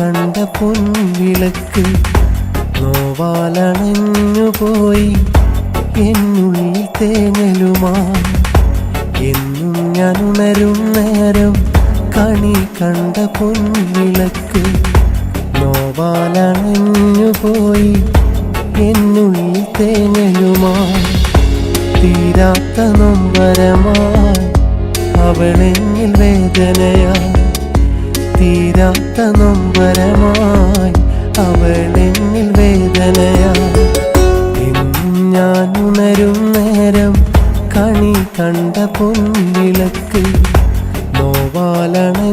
കണ്ട പൊൻവിളക്ക് നോവാലണഞ്ഞുപോയി എന്നുള്ളിൽ തേങ്ങലുമായി. എന്നും ഞാൻ ഉണരും നേരം കണി കണ്ട പൊൻവിളക്ക് നോവാലണഞ്ഞുപോയി എന്നുള്ളിൽ തേങ്ങലുമായി. തീരാത്ത നൊമ്പരമായി അവളെന്നിൽ വേദനയായി. തീരാത്ത നൊമ്പരമായി അവളെന്നിൽ വേദനയായി. എന്നും ഞാൻ ഉണരും നേരം കണി കണ്ട പൊൻവിളക്ക് നോവാലണഞ്ഞുപോയി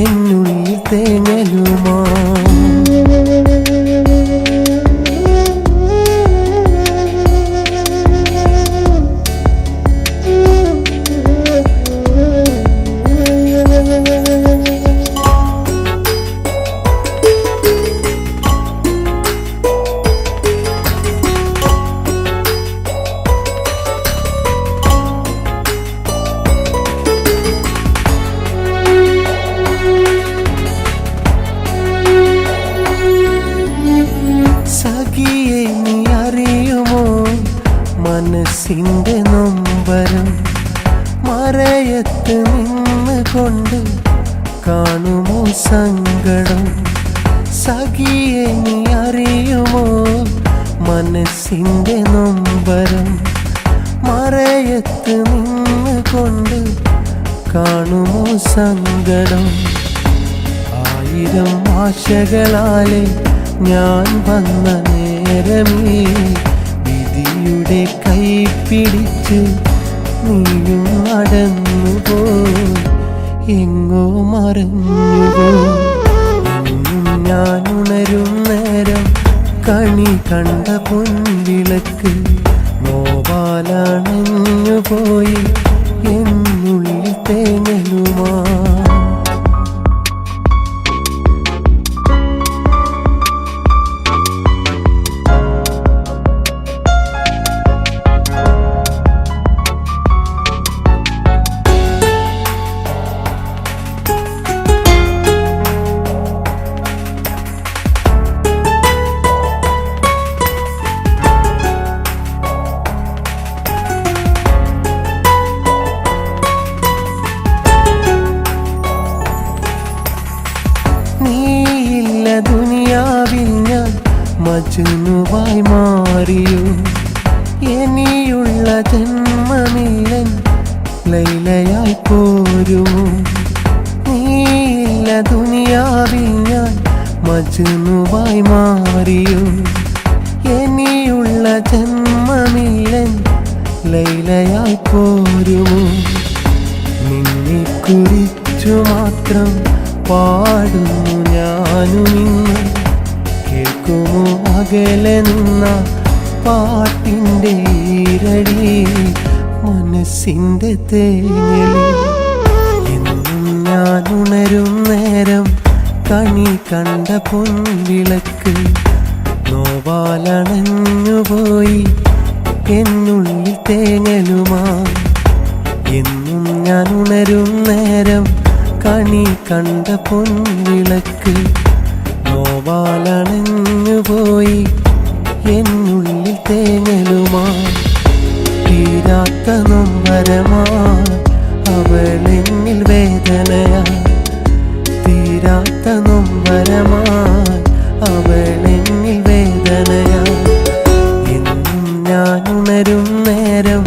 എന്നുള്ളിൽ തേങ്ങലുമായി. മനസ്സിൻ്റെ നൊമ്പരം മറയത്ത് നിന്നുകൊണ്ട് കാണുമോ സങ്കടം. സഖിയെ നീ അറിയുമോ മനസ്സിൻ്റെ നൊമ്പരം മറയത്ത് നിന്നുകൊണ്ട് കാണുമോ സങ്കടം. 1000 ആശകളാലെ ഞാൻ വന്ന നേരമേ വിധിയുടെ കൈ പിടിച്ച് നീയും നടന്നുപോയി എങ്ങോ മറഞ്ഞുപോയി. എന്നും ഞാൻ ഉണരും നേരം കണി കണ്ട പൊൻവിളക്ക് നോവാലണഞ്ഞുപോയി എന്നുള്ളിൽ തേങ്ങലുമായി. ദുനിയാവിൽ ഞാൻ മജ്നുവായി മാറിയോ. ഇനിയുള്ള ജന്മമില്ലൻ ലൈലയായി പോരുമോ. നീയില്ല ദുനിയാവിൽ ഞാൻ മജ്നുവായി മാറിയോ. ഇനിയുള്ള ജന്മമില്ലൻ ലൈലയായി പോരുമോ. നിന്നെ കുറിച്ചു മാത്രം പാടുന്നു ഞാനും ഇന്ന്. കേൾക്കുമോ അകലെ നിന്ന പാട്ടിൻ്റെ ഈരടി മനസ്സിൻ്റെ തേങ്ങലി. എന്നും ഞാൻ ഉണരും നേരം കണി കണ്ട പൊൻവിളക്ക് നോവാലണഞ്ഞുപോയി എന്നുള്ളിൽ തേങ്ങലുമായി. എന്നും ഞാൻ ഉണരും നേരം കണി കണ്ട പൊൻവിളക്ക് നോവാലണഞ്ഞുപോയി എന്നുള്ളിൽ തേങ്ങലുമായി. തീരാത്ത നൊമ്പരമായി അവളെന്നിൽ വേദനയായി. തീരാത്ത നൊമ്പരമായി അവളെന്നിൽ വേദനയായി. എന്നും ഞാൻ ഉണരും നേരം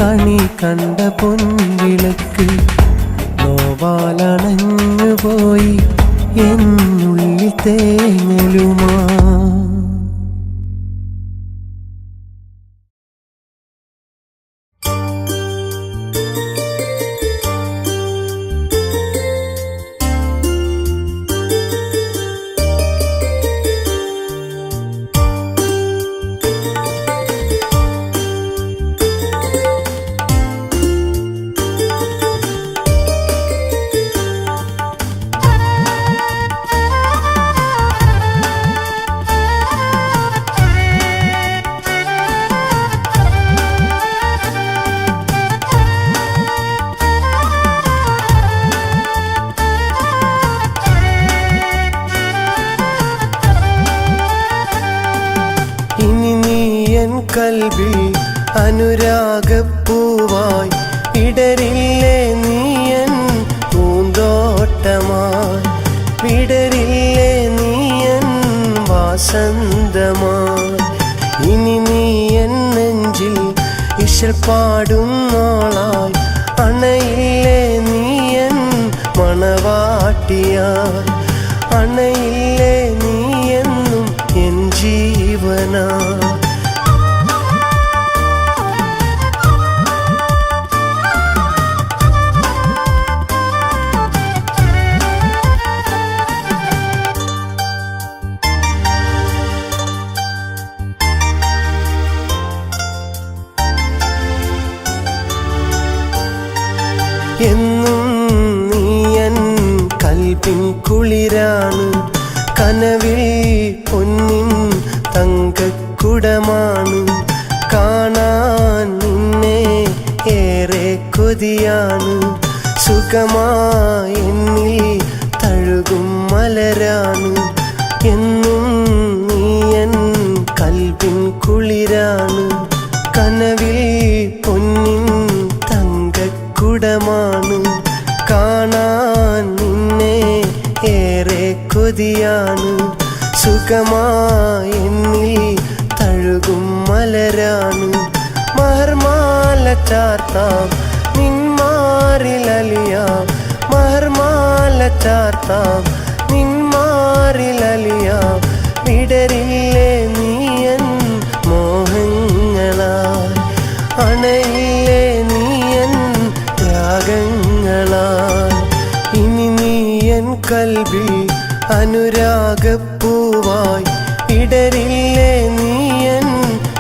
കണി കണ്ട പൊൻവിളക്ക് നോവാലണഞ്ഞുപോയി എന്നുള്ളിൽ തേങ്ങലുമായി. കൽബിൽ അനുരാഗപ്പൂവായി ഇടരില്ലേ നീയൻ പൂന്തോട്ടമായി വിടരില്ലേ നീയൻ വാസന്തമായി ഇനി നീയൻ നെഞ്ചിൽ ഇശൽ പാടുന്നോളായി അണയില്ലേ നീയൻ മണവാട്ടിയായി അണയില്ലേ നീയെന്നും എൻ ജീവനാ എന്നും നീയൻ കൽബിൻ കുളിരാണ് കനവിൽ പൊന്നിൻ തങ്കക്കുടമാണ് കാണാൻ നിന്നെ ഏറെ കൊതിയാണ് സുഖമായി എന്നിൽ തഴുകും മലരാണ് എന്നും നീയൻ കൽബിൻ കുളിരാണ് കനവിൽ പൊന്നിൻ തങ്കക്കുടമാണ് കാണാൻ നിന്നെ ഏറെ കൊതിയാണ് സുഖമായി എന്നിൽ തഴുകും മലരാണ് മഹർമാല ചാർത്താം നിന്മാറിലലിയാം മഹർമാല ചാർത്താം നിന്മാറിലലിയാം വിടരില്ലേ നീയൻ മോഹങ്ങളായി അണയില്ലേ നീയൻ ത്യാഗങ്ങളായി ഇനി നീയൻ കൽബിൽ അനുരാഗപ്പൂവായി ഇടരില്ലേ നീയൻ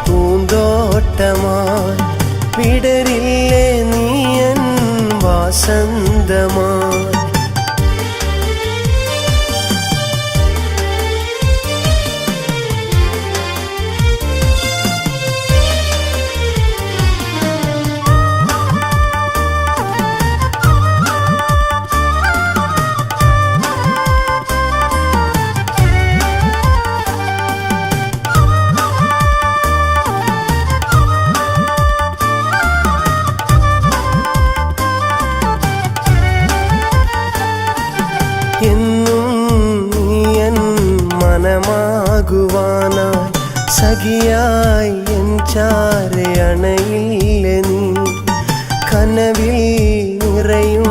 പൂന്തോട്ടമായി വിടരില്ലേ നീയൻ വാസന്തമായി എന്നും നീയൻ മനമാകുവാനായി സഖിയായി എൻ ചാരെ അണയില്ല നീ കനവിൽ നിറയും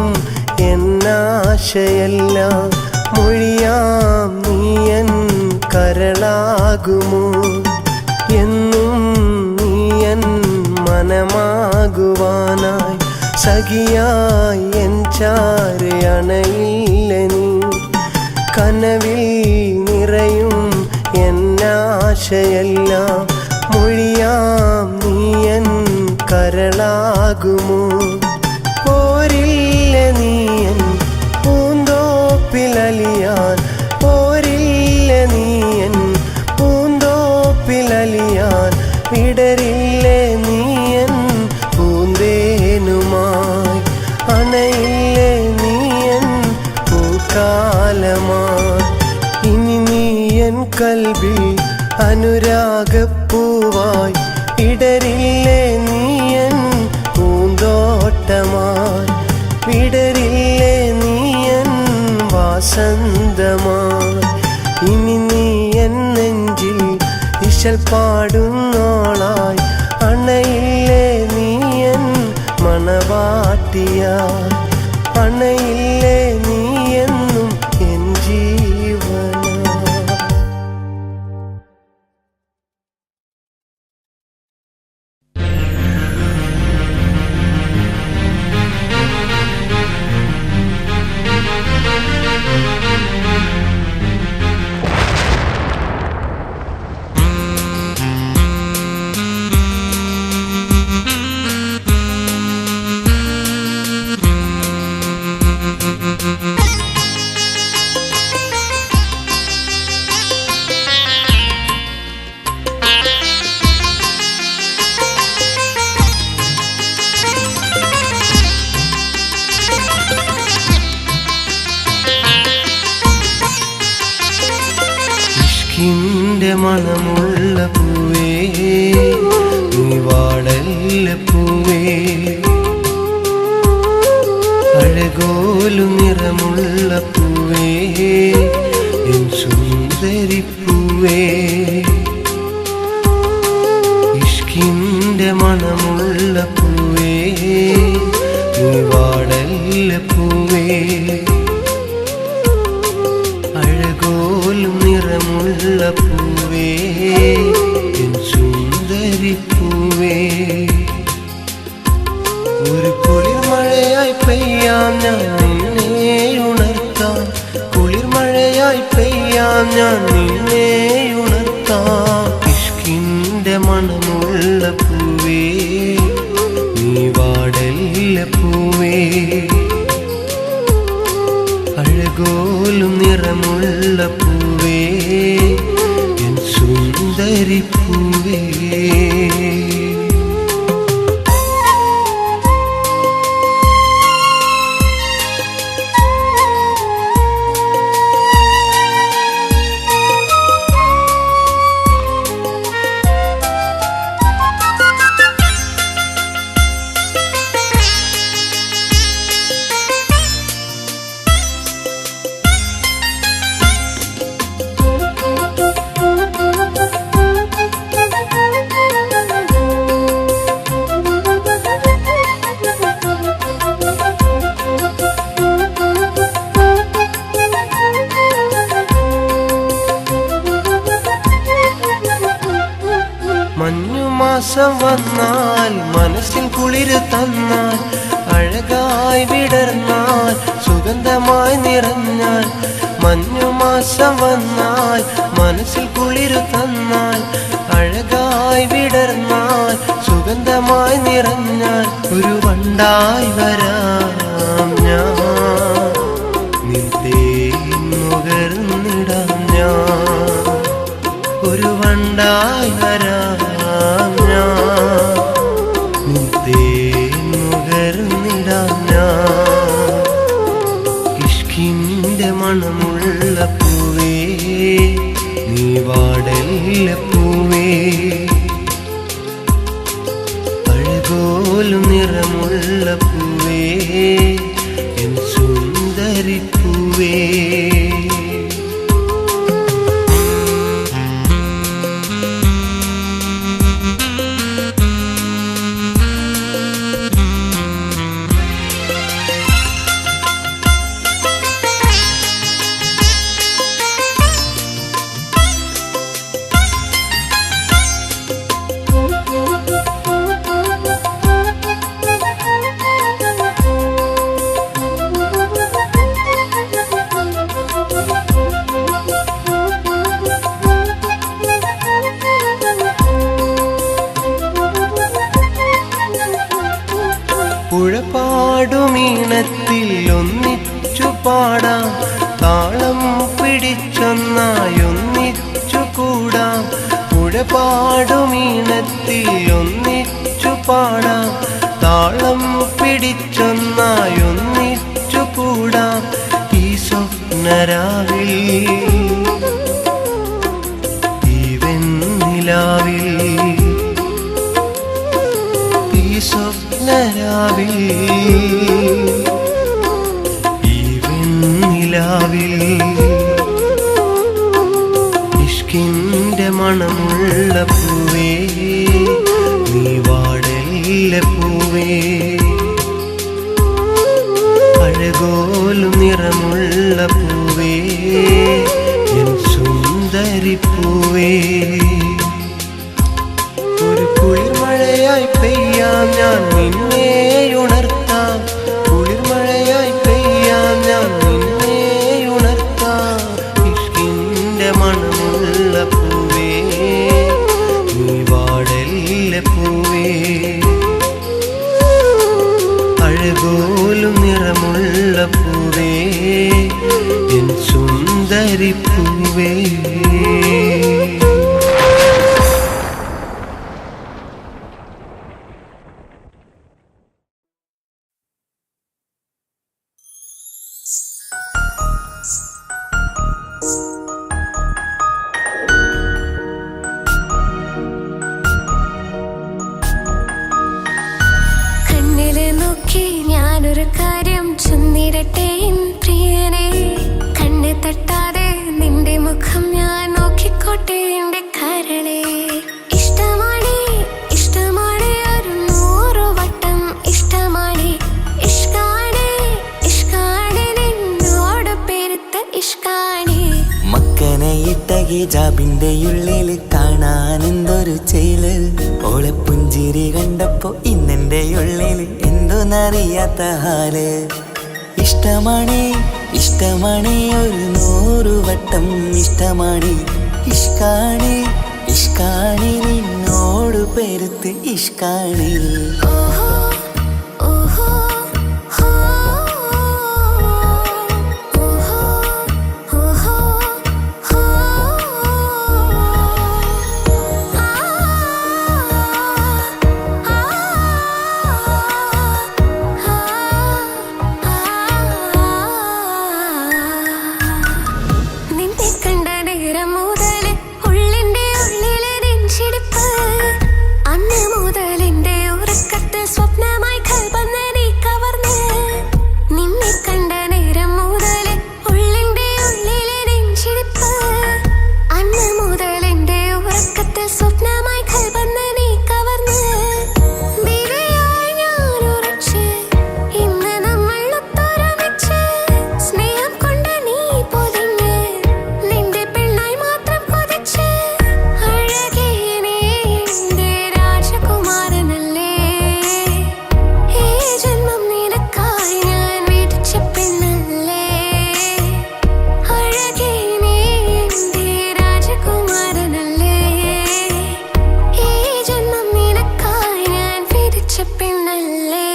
എന്നാശയെല്ലാം മൊഴിയാം നീയൻ കരളാകുമോ എന്നും നീയൻ മനമാകുവാനായി സഖിയായി എൻ ചാരെ അണയില്ല നീ കനവിൽ നിറയും എന്നാശയെല്ലാം മൊഴിയാം നീയൻ കരളാകുമോ പോരില്ല നീയൻ പൂന്തോപ്പിലലിയാൻ പോരില്ല നീയൻ പൂന്തോപ്പിലലിയാൻ വിടരില്ലേ നീയൻ പൂന്തേനുമായി അണയില്ലേ നീയൻ പൂക്കാലമായി ഇനി നീയൻ കൽബിൽ അനുരാഗപ്പൂവായി ഇടരില്ലേ നീയൻ പൂന്തോട്ടമായി വിടരില്ലേ നീയൻ വാസന്തമായി ഇനി നീയൻ നെഞ്ചിൽ ഇശൽ പാടുന്നോളായി അണയില്ലേ നീയൻ മണവാട്ടിയായി അണയില്ലേ നീയെന്നും എൻ ജീവനാ മണമുള്ള പൂവേ നീ വാടല്ല പൂവേ അഴകോലും നിറമുള്ള പൂവേ എൻ സുന്ദരി പൂവേ ഇഷ്കിന്റെ മണമുള്ള പൂവേ നീ വാടല്ല പൂവേ അഴകോലും നിറമുള്ള പൂവേ എൻ സുന്ദരി പൂവേ ഒരു കുളിർമഴയായി പെയ്യാം ഞാൻ നിന്നെ ഉണർത്താം കുളിർമഴയായി പെയ്യാം ഞാൻ നിന്നെ ഉണർത്താം ഇഷ്കിന്റെ മണമുള്ള പൂവേ നീ വാടല്ല പൂവേ അഴകോലും നിറമുള്ള പൂവേ എൻ സുന്ദരി പൂവേ മഞ്ഞുമാസം വന്നാൽ മനസ്സിൽ കുളിര് തന്നാൽ അഴകായി വിടർന്നാൽ സുഗന്ധമായി നിറഞ്ഞാൽ മഞ്ഞുമാസം വന്നാൽ മനസ്സിൽ കുളിര് തന്നാൽ അഴകായി വിടർന്നാൽ സുഗന്ധമായി നിറഞ്ഞാൽ ഒരു വണ്ടായി വരാം ഞാൻ നിന്റെ നുകർന്നിടാം ഞാൻ ഒരു വണ്ടായി വരാം ഞാൻ നിന്റെ നുകർന്നിടാം ഞാൻ ഇഷ്കിന്റെ മണമുള്ള പൂവേ നീ വാടല്ല പൂവേ അഴകോലും നിറമുള്ള പൂവേ എൻ സുന്ദരി പൂവേ പുഴപാടുമീണത്തിൽ ഒന്നിച്ചു പാടാം താളം പിടിച്ചൊന്നായി ഒന്നിച്ചു കൂടാം പുഴപാടുമീണത്തിൽ ഒന്നിച്ചു പാടാം താളം പിടിച്ചൊന്നായി ഒന്നിച്ചു കൂടാം ഈ സ്വപ്നരാവിൽ ഈ വെണ്ണിലാവിൽ ഈ സ്വപ്നരാവിൽ ഈ വെണ്ണിലാവിൽ ഇഷ്കിന്റെ മണമുള്ള പൂവേ നീ വാടല്ല പൂവേ അഴകോലും നിറമുള്ള പൂവേ എൻ സുന്ദരി പൂവേ ഒരു കുളിർമഴയായി പെയ്യാം ഞാൻ നിന്നെ ഉണർത്താം കുളിർമഴയായി പെയ്യാം ഞാൻ നിന്നെ ഉണർത്താം ഇഷ്കിന്റെ മണമുള്ള പൂവേ നീ വാടല്ല പൂവേ അഴകോലും നിറമുള്ള പൂവേ എൻ സുന്ദരി പൂവേ ഞാനൊരു കാര്യം ചൊന്നിടട്ടെ എൻ പ്രിയനെ. കണ്ണ് തട്ടാതെ നിന്റെ മുഖം ഞാൻ നോക്കിക്കോട്ടെ എന്റെ കരളെ. ഇഷ്ടമാണ് ഇഷ്ടമാണ് ഒരു 100 വട്ടം ഇഷ്ടമാണ്. ഇഷ്കാണ് ഇഷ്കാണ് നിന്നോട് പെരുത്ത ഇഷ്കാണ്. മക്കനയിട്ട ഹിജാബിന്റെ ഉള്ളില് കാണാൻ എന്തൊരു ചേല്. ഓളെ പുഞ്ചിരി കണ്ടപ്പോ ഇന്നെന്റെ ഉള്ളില് എന്തോന്നറിയാത്ത ഹാല്. ഇഷ്ടമാണ് ഇഷ്ടമാണ് ഒരു 100 വട്ടം ഇഷ്ടമാണ്. ഇഷ്കാണ് ഇഷ്കാണ് നിന്നോട് പെരുത്ത് ഇഷ്കാണ്. ഓഹോ ഓഹോ ഹോ ഓഹോ ഓഹോ ഹോ ആ നിന്നെ കണ്ട നേരം മുതൽ ഉള്ളിന്റെ ഉള്ളിലെ നെഞ്ചിടിപ്പ്. അന്ന് മുതൽ എന്റെ ഉറക്കത്തിൽ സ്വപ്നമായി കൽപ്പന നീ കവർന്ന്. നിന്നെ കണ്ട നേരം മുതൽ ഉള്ളിന്റെ ഉള്ളിലെ നെഞ്ചിടിപ്പ്. അന്ന് മുതൽ എന്റെ ഉറക്കത്തിൽ സ്വപ്നമായി കൽപ്പന നീ കവർന്ന്. ദിവ്യയായി ഞാൻ ഉറച്ച് ഇന്ന് നമ്മൾ ഒത്തൊരുമിച്ച്. സ്നേഹം കൊണ്ട് നീ പൊതിഞ്ഞ് നിന്റെ പെണ്ണായി മാത്രം കൊതിച്ച്. അഴകേ നീ എന്റെ രാജകുമാരനല്ലേ. ഈ ജന്മം നിനക്കായി ഞാൻ വിധിച്ച പെണ്ണല്ലേ. അഴകേ നീ എന്റെ രാജകുമാരനല്ലേ. ഈ ജന്മം നിനക്കായി ഞാൻ വിധിച്ച പെണ്ണല്ലേ.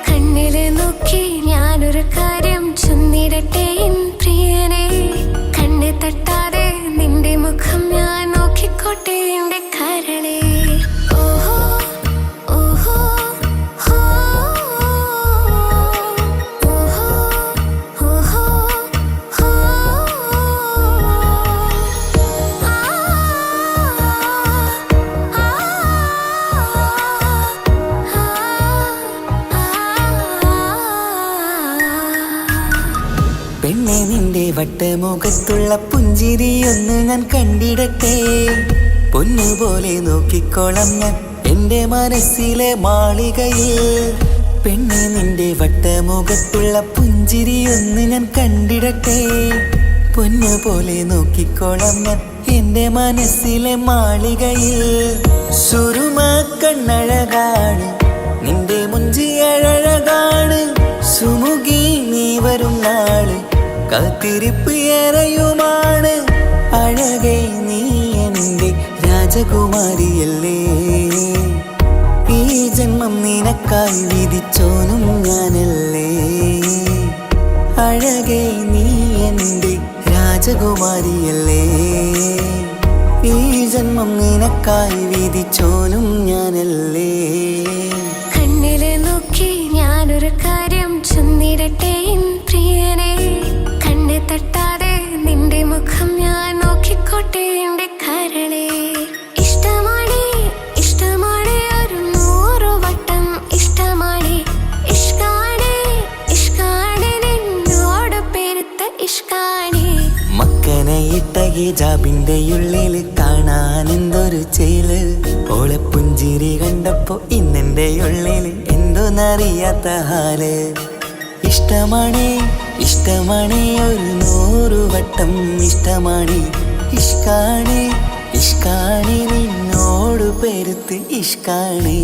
കണ്ണില് നോക്കി ഞാനൊരു കാര്യം ചൊന്നിടട്ടെ എൻ പ്രിയനെ. കണ്ണ് തട്ടാതെ നിന്റെ മുഖം ഞാൻ നോക്കിക്കോട്ടെ എന്റെ കരളെ. ഓഹോ ഓഹോ ഹോ ഓഹോ ഓഹോ ഹോ ആ പെണ്ണെ നിന്റെ വട്ടമുഖത്തുള്ള പുഞ്ചിരിയൊന്ന് ഞാൻ കണ്ടിടട്ടെ. പൊന്നുപോലെ നോക്കിക്കോളം ഞാൻ എന്റെ മനസ്സിലെ മാളികയിൽ. പെണ്ണെ നിന്റെ വട്ടമുഖത്തുള്ള പുഞ്ചിരിയൊന്ന് ഞാൻ കണ്ടിടട്ടെ. പൊന്നുപോലെ നോക്കിക്കോളം ഞാൻ എന്റെ മനസ്സിലെ മാളികയിൽ. സുറുമ കണ്ണഴകാണ് നിന്റെ മുഞ്ചി അഴകാണ്. സുമുഖി നീ വരും നാള് കാത്തിരിപ്പ് ഏറെയുമാണ്. അഴകേ നീ എന്റെ രാജകുമാരിയല്ലേ. ഈ ജന്മം നിനക്കായി വിധിച്ചോനും ഞാനല്ലേ. അഴകേ നീ എന്റെ രാജകുമാരിയല്ലേ. ഈ ജന്മം നിനക്കായി വിധിച്ചോനും ഞാനല്ലേ. കണ്ണില് നോക്കി ഞാനൊരു കാര്യം ചൊന്നിടട്ടെ എൻ പ്രിയനെ. കണ്ണ് തട്ടാതെ നിന്റെ മുഖം ഞാൻ നോക്കിക്കോട്ടെ എന്റെ കരളെ. ഇഷ്ടമാണ് ഇഷ്ടമാണ് ഒരു 100 വട്ടം ഇഷ്ടമാണ്. ഇഷ്കാണ് ഇഷ്കാണ് നിന്നോട് പെരുത്ത ഇഷ്കാണ്. മക്കനയിട്ട ഹിജാബിന്റെ ഉള്ളില് കാണാൻ എന്തൊരു ചേല്. ഓളെ പുഞ്ചിരി കണ്ടപ്പോ ഇന്നെന്റെ ഉള്ളില് എന്തോന്നറിയാത്ത ഹാല്. ഇഷ്ടമാണ് ഇഷ്ടമാണ് ഒരു 100 വട്ടം ഇഷ്ടമാണ്. ഇഷ്കാണ് ഇഷ്കാണ് നിന്നോട് പെരുത്ത് ഇഷ്കാണ്.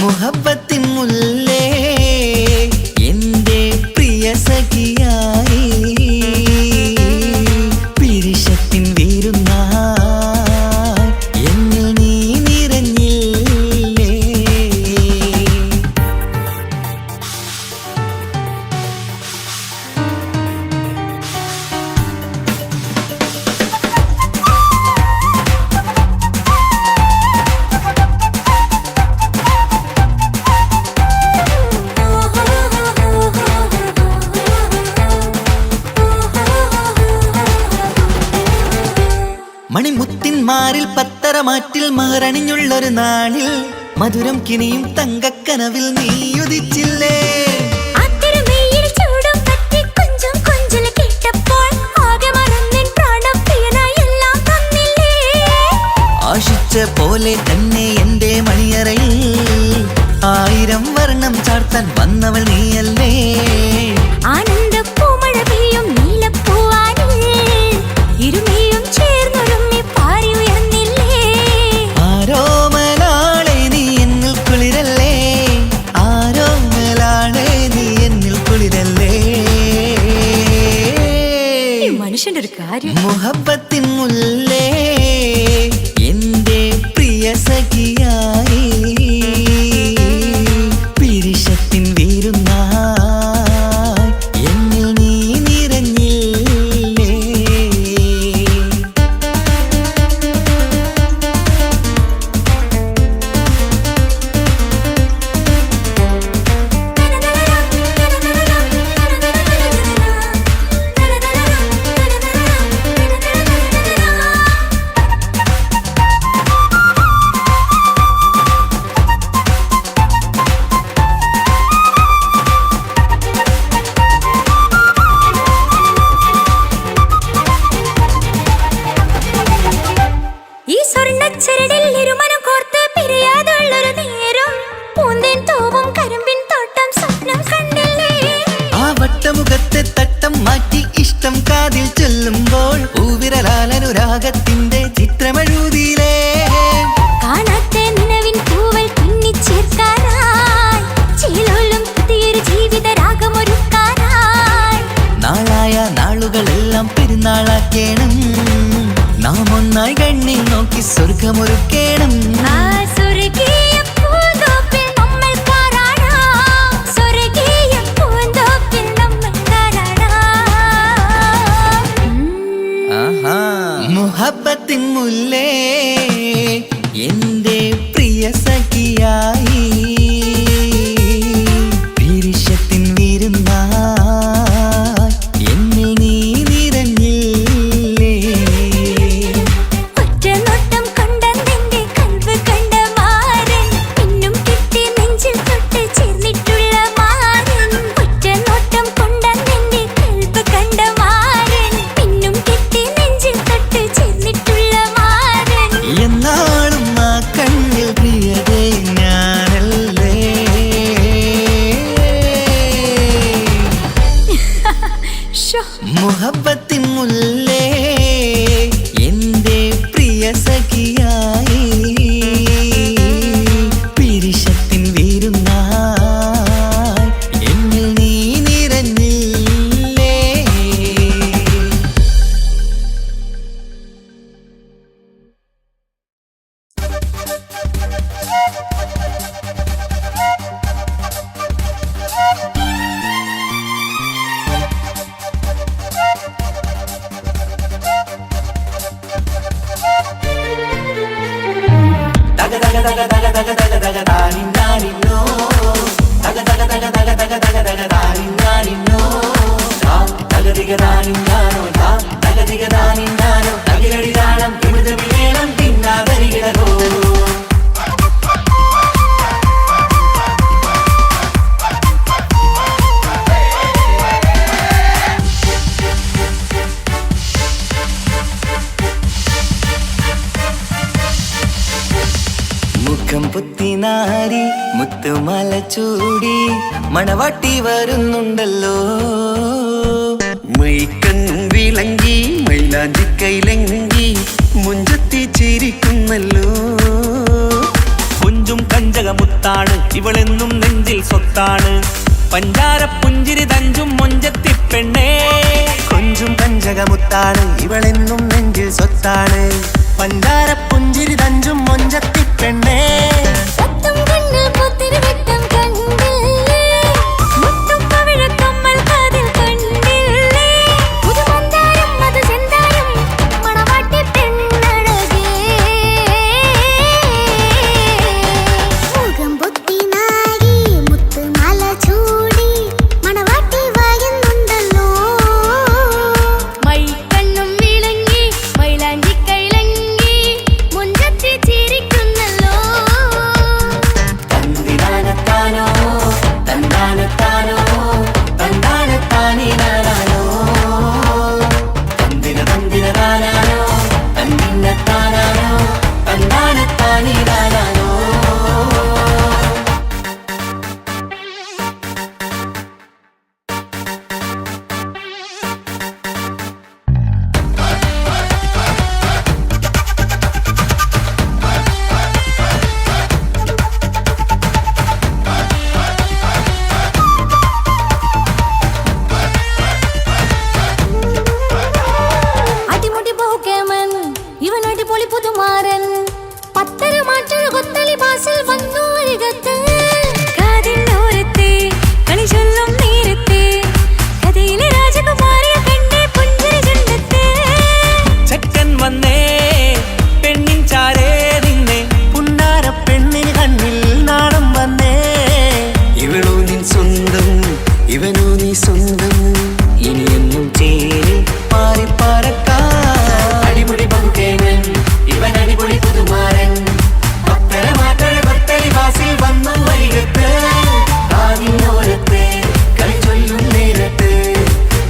മുഹബത്തിൻ മുല്ലേ എന്റെ പ്രിയ സഖിയായി പിരിശത്തിൻ വീരുന്നായി എന്നിൽ നീ നിറഞ്ഞില്ലേ. മണിമുത്തിൻ മാറിൽ പത്തരമാറ്റിൽ മഹറണിഞ്ഞുള്ളൊരു നാളിൽ മധുരം കിനിയും തങ്കക്കനവിൽ നീ ഉദിച്ചില്ലേ. ആശിച്ച പോലെ തന്നെ എന്റെ മണിയറയിൽ 1000 വർണ്ണം ചാർത്താൻ വന്നവൾ നീയല്ലേ. ആനന്ദപ്പൂമഴ പെയ്യും നീലപ്പൂവാനിൽ ഇരുമയും ചേർന്നൊരുമ്മി പാറി ഉയർന്നില്ലേ. ആരോമലാളെ നീ എന്നിൽ കുളിരല്ലേ, ആരോമലാളെ നീ എന്നിൽ കുളിരല്ലേ. മനുഷ്യന്റെ ഒരു കാര്യം. മുഹബത്തിൻ മുല്ലേ എന്റെ പ്രിയ സഖിയായി പിരിശത്തിൻ വീരുന്നായി എന്നിൽ നീ നിറഞ്ഞില്ലേ. ഈ സ്വർണ്ണച്ചരടിൽ ഇരുമനം കോർത്ത് പിരിയാതുള്ളൊരു നേരം പൂന്തേൻ തോവും കരിമ്പിൻ തോട്ടം സ്വപ്നം കണ്ടില്ലേ. ആ വട്ടമുഖത്തെ തട്ടം മാറ്റി ഇഷ്ടം കാതിൽ ചൊല്ലുമ്പോൾ പൂവിരലാലനുരാഗത്തിന്റെ ചിത്രമെഴുതിയിലേ. കാണാത്ത നിലവിൻ പൂവൽ തുന്നിച്ചേർക്കാനായി ചിലോലും പുതിയൊരു ജീവിത രാഗമൊരുക്കാനായി നാളായ നാളുകളെല്ലാം പെരുന്നാളാക്കേണം, നാം ഒന്നായി കണ്ണിൽ നോക്കി സ്വർഗമൊരുക്കേണം. ആ സ്വർഗീയ പൂന്തോപ്പിൽ നമ്മൾ കാരാടാം, സ്വർഗീയ പൂന്തോപ്പിൽ നമ്മൾ കാരാടാം. ആഹാ. മുഹബത്തിൻ മുല്ലേ എന്റെ പ്രിയ സഖിയായി പിരിശത്തിൻ വീരുന്നായി എന്നിൽ നീ നിറഞ്ഞില്ലേ. ഒറ്റ നോട്ടം കൊണ്ടെന്റെ കൽവ് കണ്ട മാരൻ പിന്നും കിട്ടി നെഞ്ചിൽ തൊട്ട് ചേർന്നിട്ടുള്ള മാരൻ. ഒറ്റ നോട്ടം കൊണ്ടെന്റെ കൽവ് കണ്ട മാരൻ പിന്നും കിട്ടി നെഞ്ചിൽ തൊട്ട് ചേർന്നിട്ടുള്ള മാരൻ. എന്നാളും ആ കണ്ണിൽ പ്രിയതേ ഞാനല്ലേ. ശോ, മുഹബത്തിൻ മുല്ലേ എന്റെ പ്രിയ സഖിയായി പിരിശത്തിൻ വീരുന്നായി എന്നിൽ നീ നിറഞ്ഞില്ലേ. മുഖം പുത്തിനാരി മുത്തുമല ചൂടി മണവാട്ടി വരുന്നുണ്ടല്ലോ. മൈക്കണ്ണും വിളങ്ങി മൈലാഞ്ചി കൈലങ്കി മുഞ്ചത്തി ചിരിക്കുന്നല്ലോ. കൊഞ്ചും കഞ്ച പഞ്ചകമുത്താണ് ഇവളെന്നും നെഞ്ചിൽ സ്വത്താണ് പഞ്ചാര പുഞ്ചിരി തഞ്ചും മൊഞ്ചത്തി പെണ്ണേ കൊഞ്ചും പഞ്ചകമുത്താണ് ഇവളെന്നും നെഞ്ചിൽ സ്വത്താണ് പഞ്ചാര പുഞ്ചിരി തഞ്ചും മൊഞ്ചത്തി പെണ്ണേ സത്തും കണ്ണിൽ പൊത്തിരി വെട്ടം കണ്ടില്ലേ മുത്തും പവിഴക്കമ്മൽ കാതിൽ കണ്ടില്ലേ പുതുമന്ദാരം അത് ചെന്താരം മണവാട്ടി പെണ്ണഴകേ മുഖം പൊത്തി നാരി മുത്തുമാല ചൂടി മണവാട്ടി വായുന്നുണ്ടല്ലോ മൈക്കണ്ണും വിളങ്ങി മൈലാഞ്ചി കൈലങ്ങി മുഞ്ചത്തി ചിരിക്കുന്നല്ലോ തന്തിനാനത്താനോ തന്താനത്താനോ തന്താനത്താനിനാനോ തന്തിന തന്തിനാനോ തന്തിന്നത്താനോ തന്താനത്താനിനാനോ അടിമുടി പോകേമൻ ഇവൻ അടിപൊളി പുതുമാരൻ പത്തര മാറ്റൽ കൊത്തലി ബാസിൽ വന്നു അരികത്ത് കാതിനോരത്തെ കളി ചൊല്ലും നേരത്തെ കഥയിലെ രാജകുമാരിയെ കണ്ടേ പുഞ്ചിരി ചുണ്ടത്തെ ചെക്കൻ വന്നേ പെണ്ണിൻ ചാരേ നിന്നെ പുന്നാര പെണ്ണിന് കണ്ണിൽ നാണം വന്നേ ഇവളോ നിൻ സ്വന്തം ഇവനോ നീ സ്വന്തം ഇനിയെന്നും ചേരി പാറി പറക്കാൻ അടിപൊളി ബഹുകേമൻ ഇവൻ അടിപൊളി പുതുമാരൻ പത്തര മാറ്റഴ കൊത്തലി ബാസിൽ വന്നു വൈകത്ത് ആദിനോരത്ത് കളി ചൊല്ലും നേരത്ത്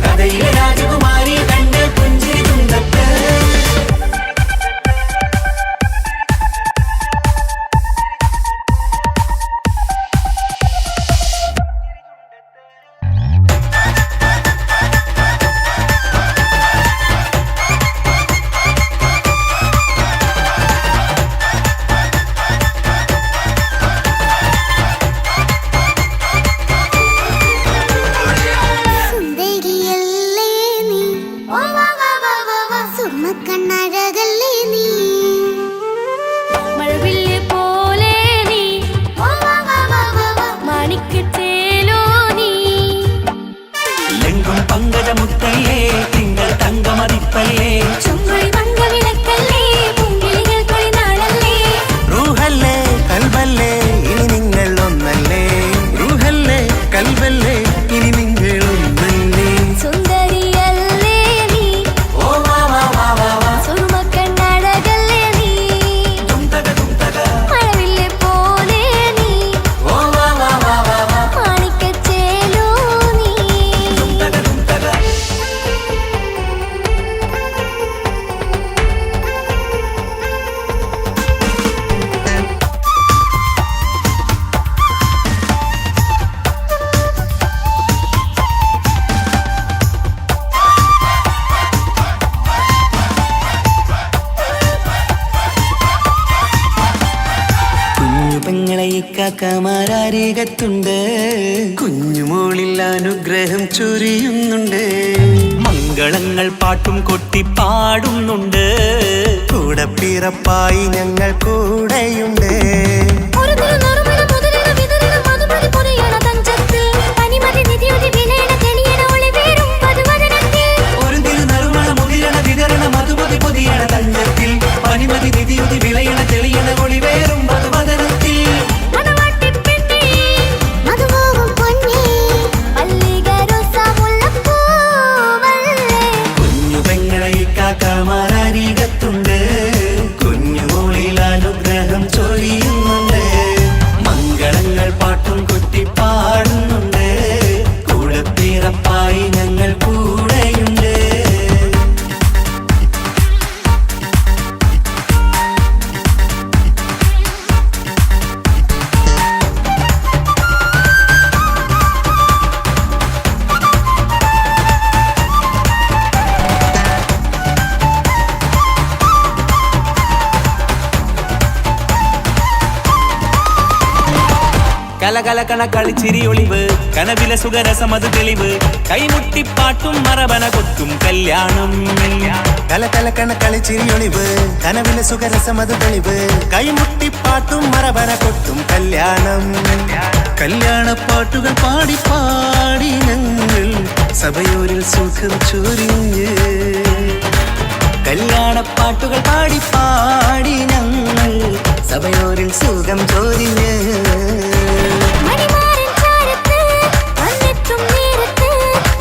കഥയിലെ രാജകുമാരി കണ്ട് പുഞ്ചിരി തുണ്ടത്ത് സുന്ദരിയല്ലേ നീ സുർമ്മക്കണ്ണഴകല്ലേ നീ മഴവില്ല് പോലെ നീ മാണിക്കച്ചേലോ നീ ലെങ്കും പങ്കജമുത്തല്ലേ തിങ്കൾ തങ്കമതിപ്പല്ലേ ചുങ്കുഴി മങ്ക വിളക്കല്ലേ പൂങ്കിളികൾ കൊളിനാളല്ലേ റൂഹല്ലേ കൽബല്ലേ ഇനി നിങ്ങൾ ഒന്നല്ലേ റൂഹല്ലേ കൽബല്ലേ ഇനി നിങ്ങൾ ഒന്നല്ലേ സുന്ദരിയല്ലേ നീ ഓ വാ വാ വാ വാ വാ സുർമ്മക്കണ്ണഴകല്ലേ നീ മഴവില്ല് പോലെ നീ ഓ വാ വാ വാ വാ വാ മാണിക്കച്ചേലോ നീ കുഞ്ഞു പെങ്ങളെ ഇക്കാക്കമാരാരികത്തുണ്ട് കുഞ്ഞുമോളിൽ അനുഗ്രഹം ചൊരിയുന്നുണ്ട് മംഗളങ്ങൾ പാട്ടും കൊട്ടി പാടുന്നുണ്ട് കൂടെ പിറപ്പായി ഞങ്ങൾ കൂടെയുണ്ട് ഒരു തിരുനറുമണ മുതലിന വിതരണ മധുമതി പൊതിയണ തഞ്ചത്തിൽ പനിമതി നിധിയുതി വിലയണ തെളിയണ ഒളിവേറും പതുവദനത്തിൽ ഒരു തിരുനറുമണ മുതിരണ വിതരണ മധുമതി പൊതിയണ തഞ്ചത്തിൽ പനിമതി നിധിയുതി വിളയണ തെളിയണ ഒളിവേറും മധുവദനത്തിൽ മണവാട്ടി പെണ്ണേ മധുപോകും പൊന്നേ മല്ലിക റോസ മുല്ലപ്പൂവല്ലേ കുഞ്ഞു പെങ്ങളെ ഇക്കാക്കമാരാരികത്തുണ്ട് കുഞ്ഞുമോളിൽ അനുഗ്രഹം ചൊരിയുന്നുണ്ട് കലകലകണ കളിച്ചിരി ഒളിവ് കനവിലെ സുഖരസമത് തെളിവ് കൈമുട്ടിപ്പാട്ടും മറവന കൊത്തും കല്യാണം കലകലകണ കളിച്ചിരി ഒളിവ് കനവിലെ സുഖരസമത് തെളിവ് കൈമുട്ടിപ്പാട്ടും മറവന കൊത്തും കല്യാണം കല്യാണപ്പാട്ടുകൾ പാടി പാടി ഞങ്ങൾ സഭയോരിൽ സുഖം ചൊരിഞ്ഞ് കല്യാണപ്പാട്ടുകൾ പാടി പാടി ഞങ്ങൾ സഭയോരിൽ സുഖം ചോരിഞ്ഞ് മണിമാരൻ ചാരത്ത് വന്നെത്തും നേരത്ത്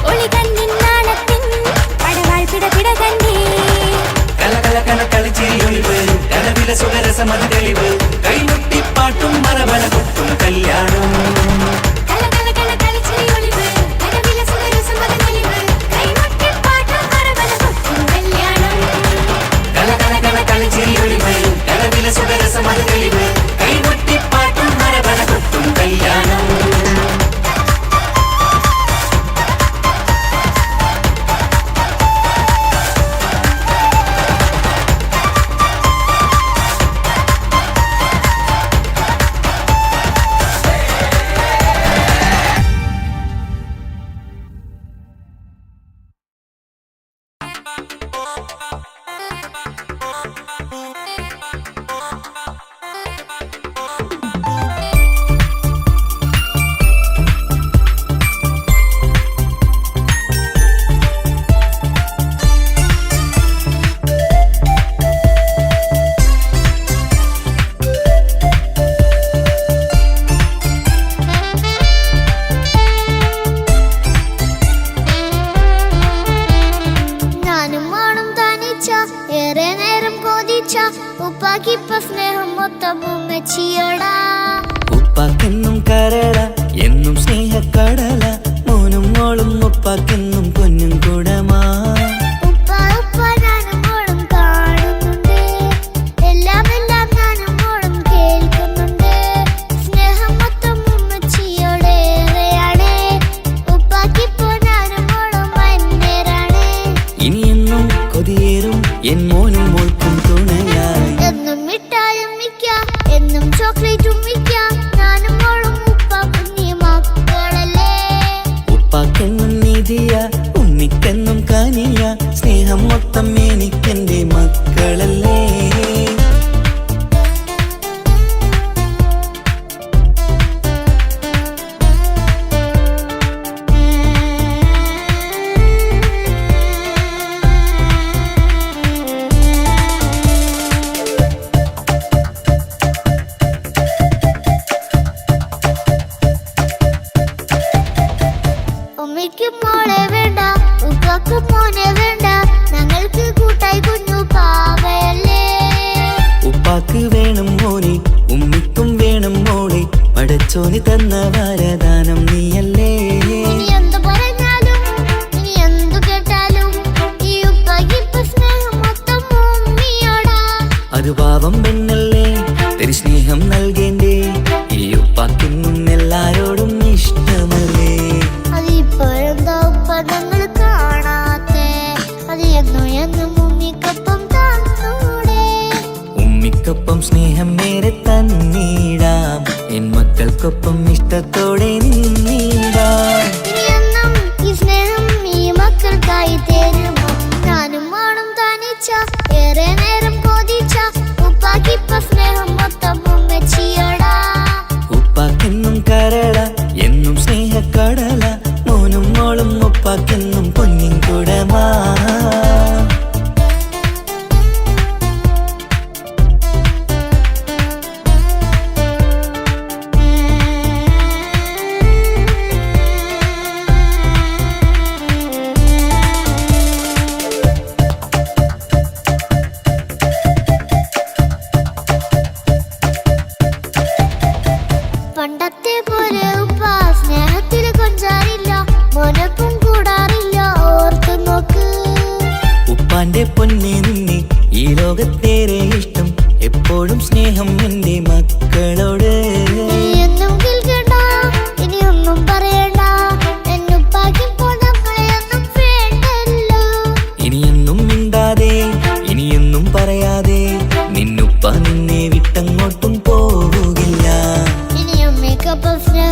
ഒളികണ്ണിൻ നാളത്തിൻ പടവാൾ പിടപിട കണ്ടേ കലകലകണ കളിച്ചിരി ഒളിവ് കനവിലെ സുഖരസമത് തെളിവ് കൈമുട്ടിപ്പാട്ടും മറവന കൊത്തും കല്യാണം കലകലകണ കളിച്ചിരി ഒളിവ് കനവിലെ സുഖരസമത് തെളിവ് കൈമുട്ടിപ്പാട്ടും മറവന കൊത്തും കല്യാണം കലകലകണ കളിച്ചിരി ഒളിവ് കനവിലെ സുഖരസമത് തെളിവ് കൈമുട്ടിപ്പാട്ടും മറവന കൊത്തും കല്യാണം ഏറെ നേരം കൊതിച്ച ഉപ്പാക്കിപ്പ സ്നേഹം മൊത്തം ഉമ്മച്ചിയോടാ ഉപ്പാക്കെന്നും കരള എന്നും സ്നേഹക്കടല മോനും മോളും ഉപ്പാക്കെന്നും പൊന്നും കുടമാ ഉപ്പ ഉപ്പ ഞാനും മോളും കാണുന്നുണ്ട് എല്ലാം എല്ലാം ഞാനും മോളും കേൾക്കുന്നുണ്ട് സ്നേഹം മൊത്തം ഉമ്മച്ചിയോടേറെയാണ് ഉപ്പാക്കിപ്പോ ഞാനും മോളും വന്നേരാണ് ഇനിയെന്നും കൊതിയേറും എൻ മോനും മോൾക്കും തുണയായി എന്നും മിഠായും മിക്ക എന്നും ചോക്ലേറ്റും മിക്ക ഞാനും മോളും ഉപ്പ കുഞ്ഞി മക്കളല്ലേ ഉപ്പാക്കെന്നും നിധിയ ഉണ്ണിക്കെന്നും കനിയ സ്നേഹം മൊത്തം എനിക്കെന്റെ മക്കളല്ലേ ഉമ്മയ്ക്ക് മോളെ വേണ്ട ഉപ്പാക്ക് മോനെ വേണ്ട ഞങ്ങൾക്ക് കൂട്ടായി കുഞ്ഞു പാവയല്ലേ ഉപ്പാക്ക് വേണം മോനെ ഉമ്മിക്കും വേണം മോളെ പടച്ചോന് തന്ന വരദാനം നീയല്ലേ ഇനി എന്ത് പറഞ്ഞാലും ഇനി എന്തു കേട്ടാലും ഈ ഉപ്പാക്കിപ്പ സ്നേഹം മൊത്തം ഉമ്മിയോടാ അത് പാവം പെണ്ണല്ലേ തരി സ്നേഹം നൽകേണ്ടേ ഈ ഉപ്പാക്കിന്നും എല്ലാരോടും ഇഷ്ടമല്ലേ അതിപ്പോഴെന്താ ഉപ്പ ഞങ്ങൾ കാണാത്തെ അത് എന്നും എന്നും ഉമ്മിക്കൊപ്പം തന്നൂടെ ഉമ്മിക്കൊപ്പം സ്നേഹം നേരെ തന്നീടാം എൻ മക്കൾക്കൊപ്പം ഇഷ്ടത്തോടെ നിന്നീടാം ഇനി എന്നും ഈ സ്നേഹം ഈ മക്കൾക്കായി തരുമോ ഞാനും മോളും തനിച്ച ഏറെ നേരം കൊതിച്ച ഉപ്പാക്കിപ്പ സ്നേഹം മൊത്തം ഉമ്മച്ചിയോടാ ഉപ്പാക്കെന്നും കരള എന്നും സ്നേഹക്കടല മോനും മോളും ഉപ്പാക്കെന്നും പൊന്നിൻ കുടമാ പണ്ടത്തെ പോലെ ഉപ്പ സ്നേഹത്തിൽ കൊഞ്ചാറില്ല മോനൊപ്പം കൂടാറില്ല ഓർത്തു നോക്ക് ഉപ്പാന്റെ പൊന്നെ നിന്നെ ഈ ലോകത്തേറെ ഇഷ്ടം എപ്പോഴും സ്നേഹം എന്റെ മക്കളോട് ഇനി എന്നും കേൾക്കണ്ട ഇനി ഒന്നും പറയണ്ട എന്നുപ്പാക്കിപ്പോ ഞങ്ങളെയൊന്നും വേണ്ടല്ലോ ഇനിയൊന്നും മിണ്ടാതെ ഇനിയൊന്നും പറയാതെ നിന്നുപ്പ നിന്നെ വിട്ടങ്ങോട്ടും പോവുകില്ല ഇനി ഉമ്മയ്ക്കൊപ്പം സ്നേഹം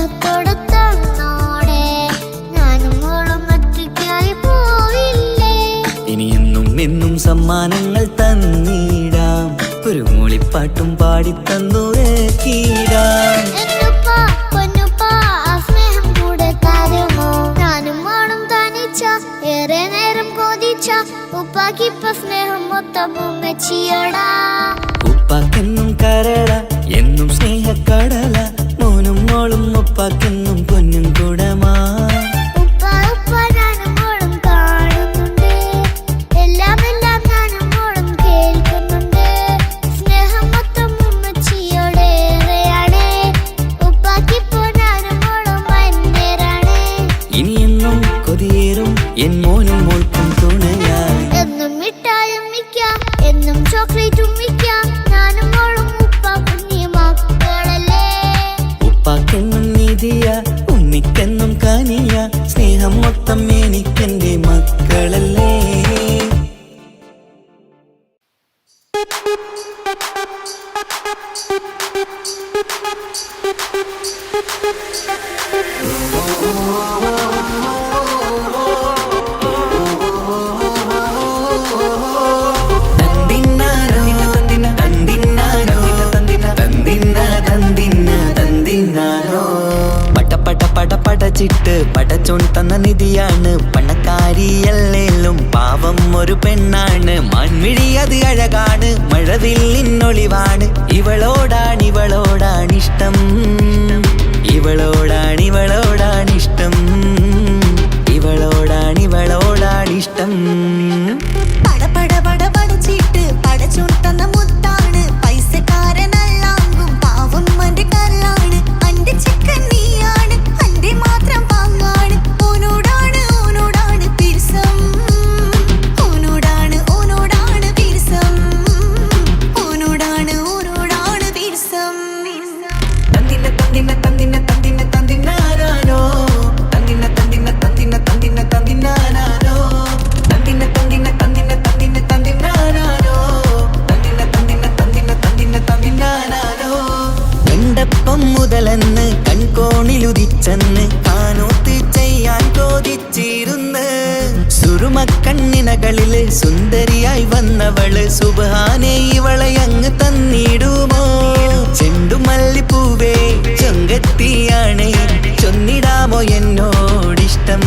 ഒരുക്കിയിടാം. എന്നുപ്പ പൊന്നുപ്പ ആ സ്നേഹം കൂടെ തരുമോ? ഞാനും മോളും തനിച്ച ഏറെ നേരം കൊതിച്ച ഉപ്പാക്കിപ്പ സ്നേഹം മൊത്തം ഉമ്മച്ചിയോടാ. ഉപ്പാക്കെന്നും കരള എന്നും സ്നേഹക്കടല, മോനും മോളും ഉപ്പാക്കെന്നും പൊന്നും കുടമാ. ഉപ്പ ഉപ്പ ഞാനും മോളും കാണുന്നുണ്ട്, എല്ലാം എല്ലാം ഞാനും മോളും കേൾക്കുന്നുണ്ട്. സ്നേഹം മൊത്തം ഉമ്മച്ചിയോടേറെയാണ്, ഉപ്പാക്കിപ്പോ ഞാനും മോളും അന്യരാണ്. ഇനിയെന്നും കൊതിയേറും എൻ മോനും മോൾക്കും തുണയായി. എന്നും മിഠായും മിക്കാം, എന്നും ചോക്ലേറ്റും മിക്കാം, ഞാനും മോളും ഉപ്പ കുഞ്ഞി മക്കളല്ലേ. ഉപ്പാക്കെന്നും നിധിയ ഉണ്ണിക്കെന്നും കനിയ, സ്നേഹം മൊത്തം എനിക്കെന്റെ മക്കളല്ലേ. പടച്ചിട്ട് പടച്ചോൻ തന്ന നിധിയാണ്, പണക്കാരിയല്ലേലും പാവം ഒരു പെണ്ണാണ്. മൺമിഴി അത് അഴകാണ്, മഴവില്ലിന്നൊളിവാണ്. ഇവളോടാണിഷ്ടം, ഇവളോടാണിഷ്ടം, ഇവളോടാണിഷ്ടം. പടച്ചിട്ട് പടച്ചോൻ തന്ന മുത്താണ്, പൈസക്കാരനല്ലാങ്കും പാവം അന്റെ കരളാണ്. അന്റെ ചിക്കൻ നീയാണ്, അന്റെ മാത്രം പാങ്ങാണ്. ഓനോടാണ് പിരിസം, ഓനോടാണ് പിരിസം, ഓനോടാണ് പിരിസം. തന്തിന തന്തിന തന്തിന തന്തിന തന്തിനാനോ, തന്തിന തന്തിന തന്തിന തന്തിന തന്തിനാനോ, തന്തിന തന്തിന തന്തിന തന്തിന തന്തിനാനോ, തന്തിന തന്തിന തന്തിന തന്തിന തന്തിനാനോ. കണ്ടപ്പം മുതലെന്ന് കൺകോണിലുദിച്ചെന്ന് കാനോത്ത് ചെയ്യാൻ ചോദിച്ചിരുന്ന്. സുറുമക്കണ്ണിനകളില് സുന്ദരിയായി വന്നവള്, സുബ്ഹാനേ ഇവളെ അങ്ങ് തന്നിടുമോ? ചെണ്ടുമല്ലിപ്പൂവേ ചൊങ്കത്തിയാണ്, ചൊന്നിടാമോ എന്നോടിഷ്ടം?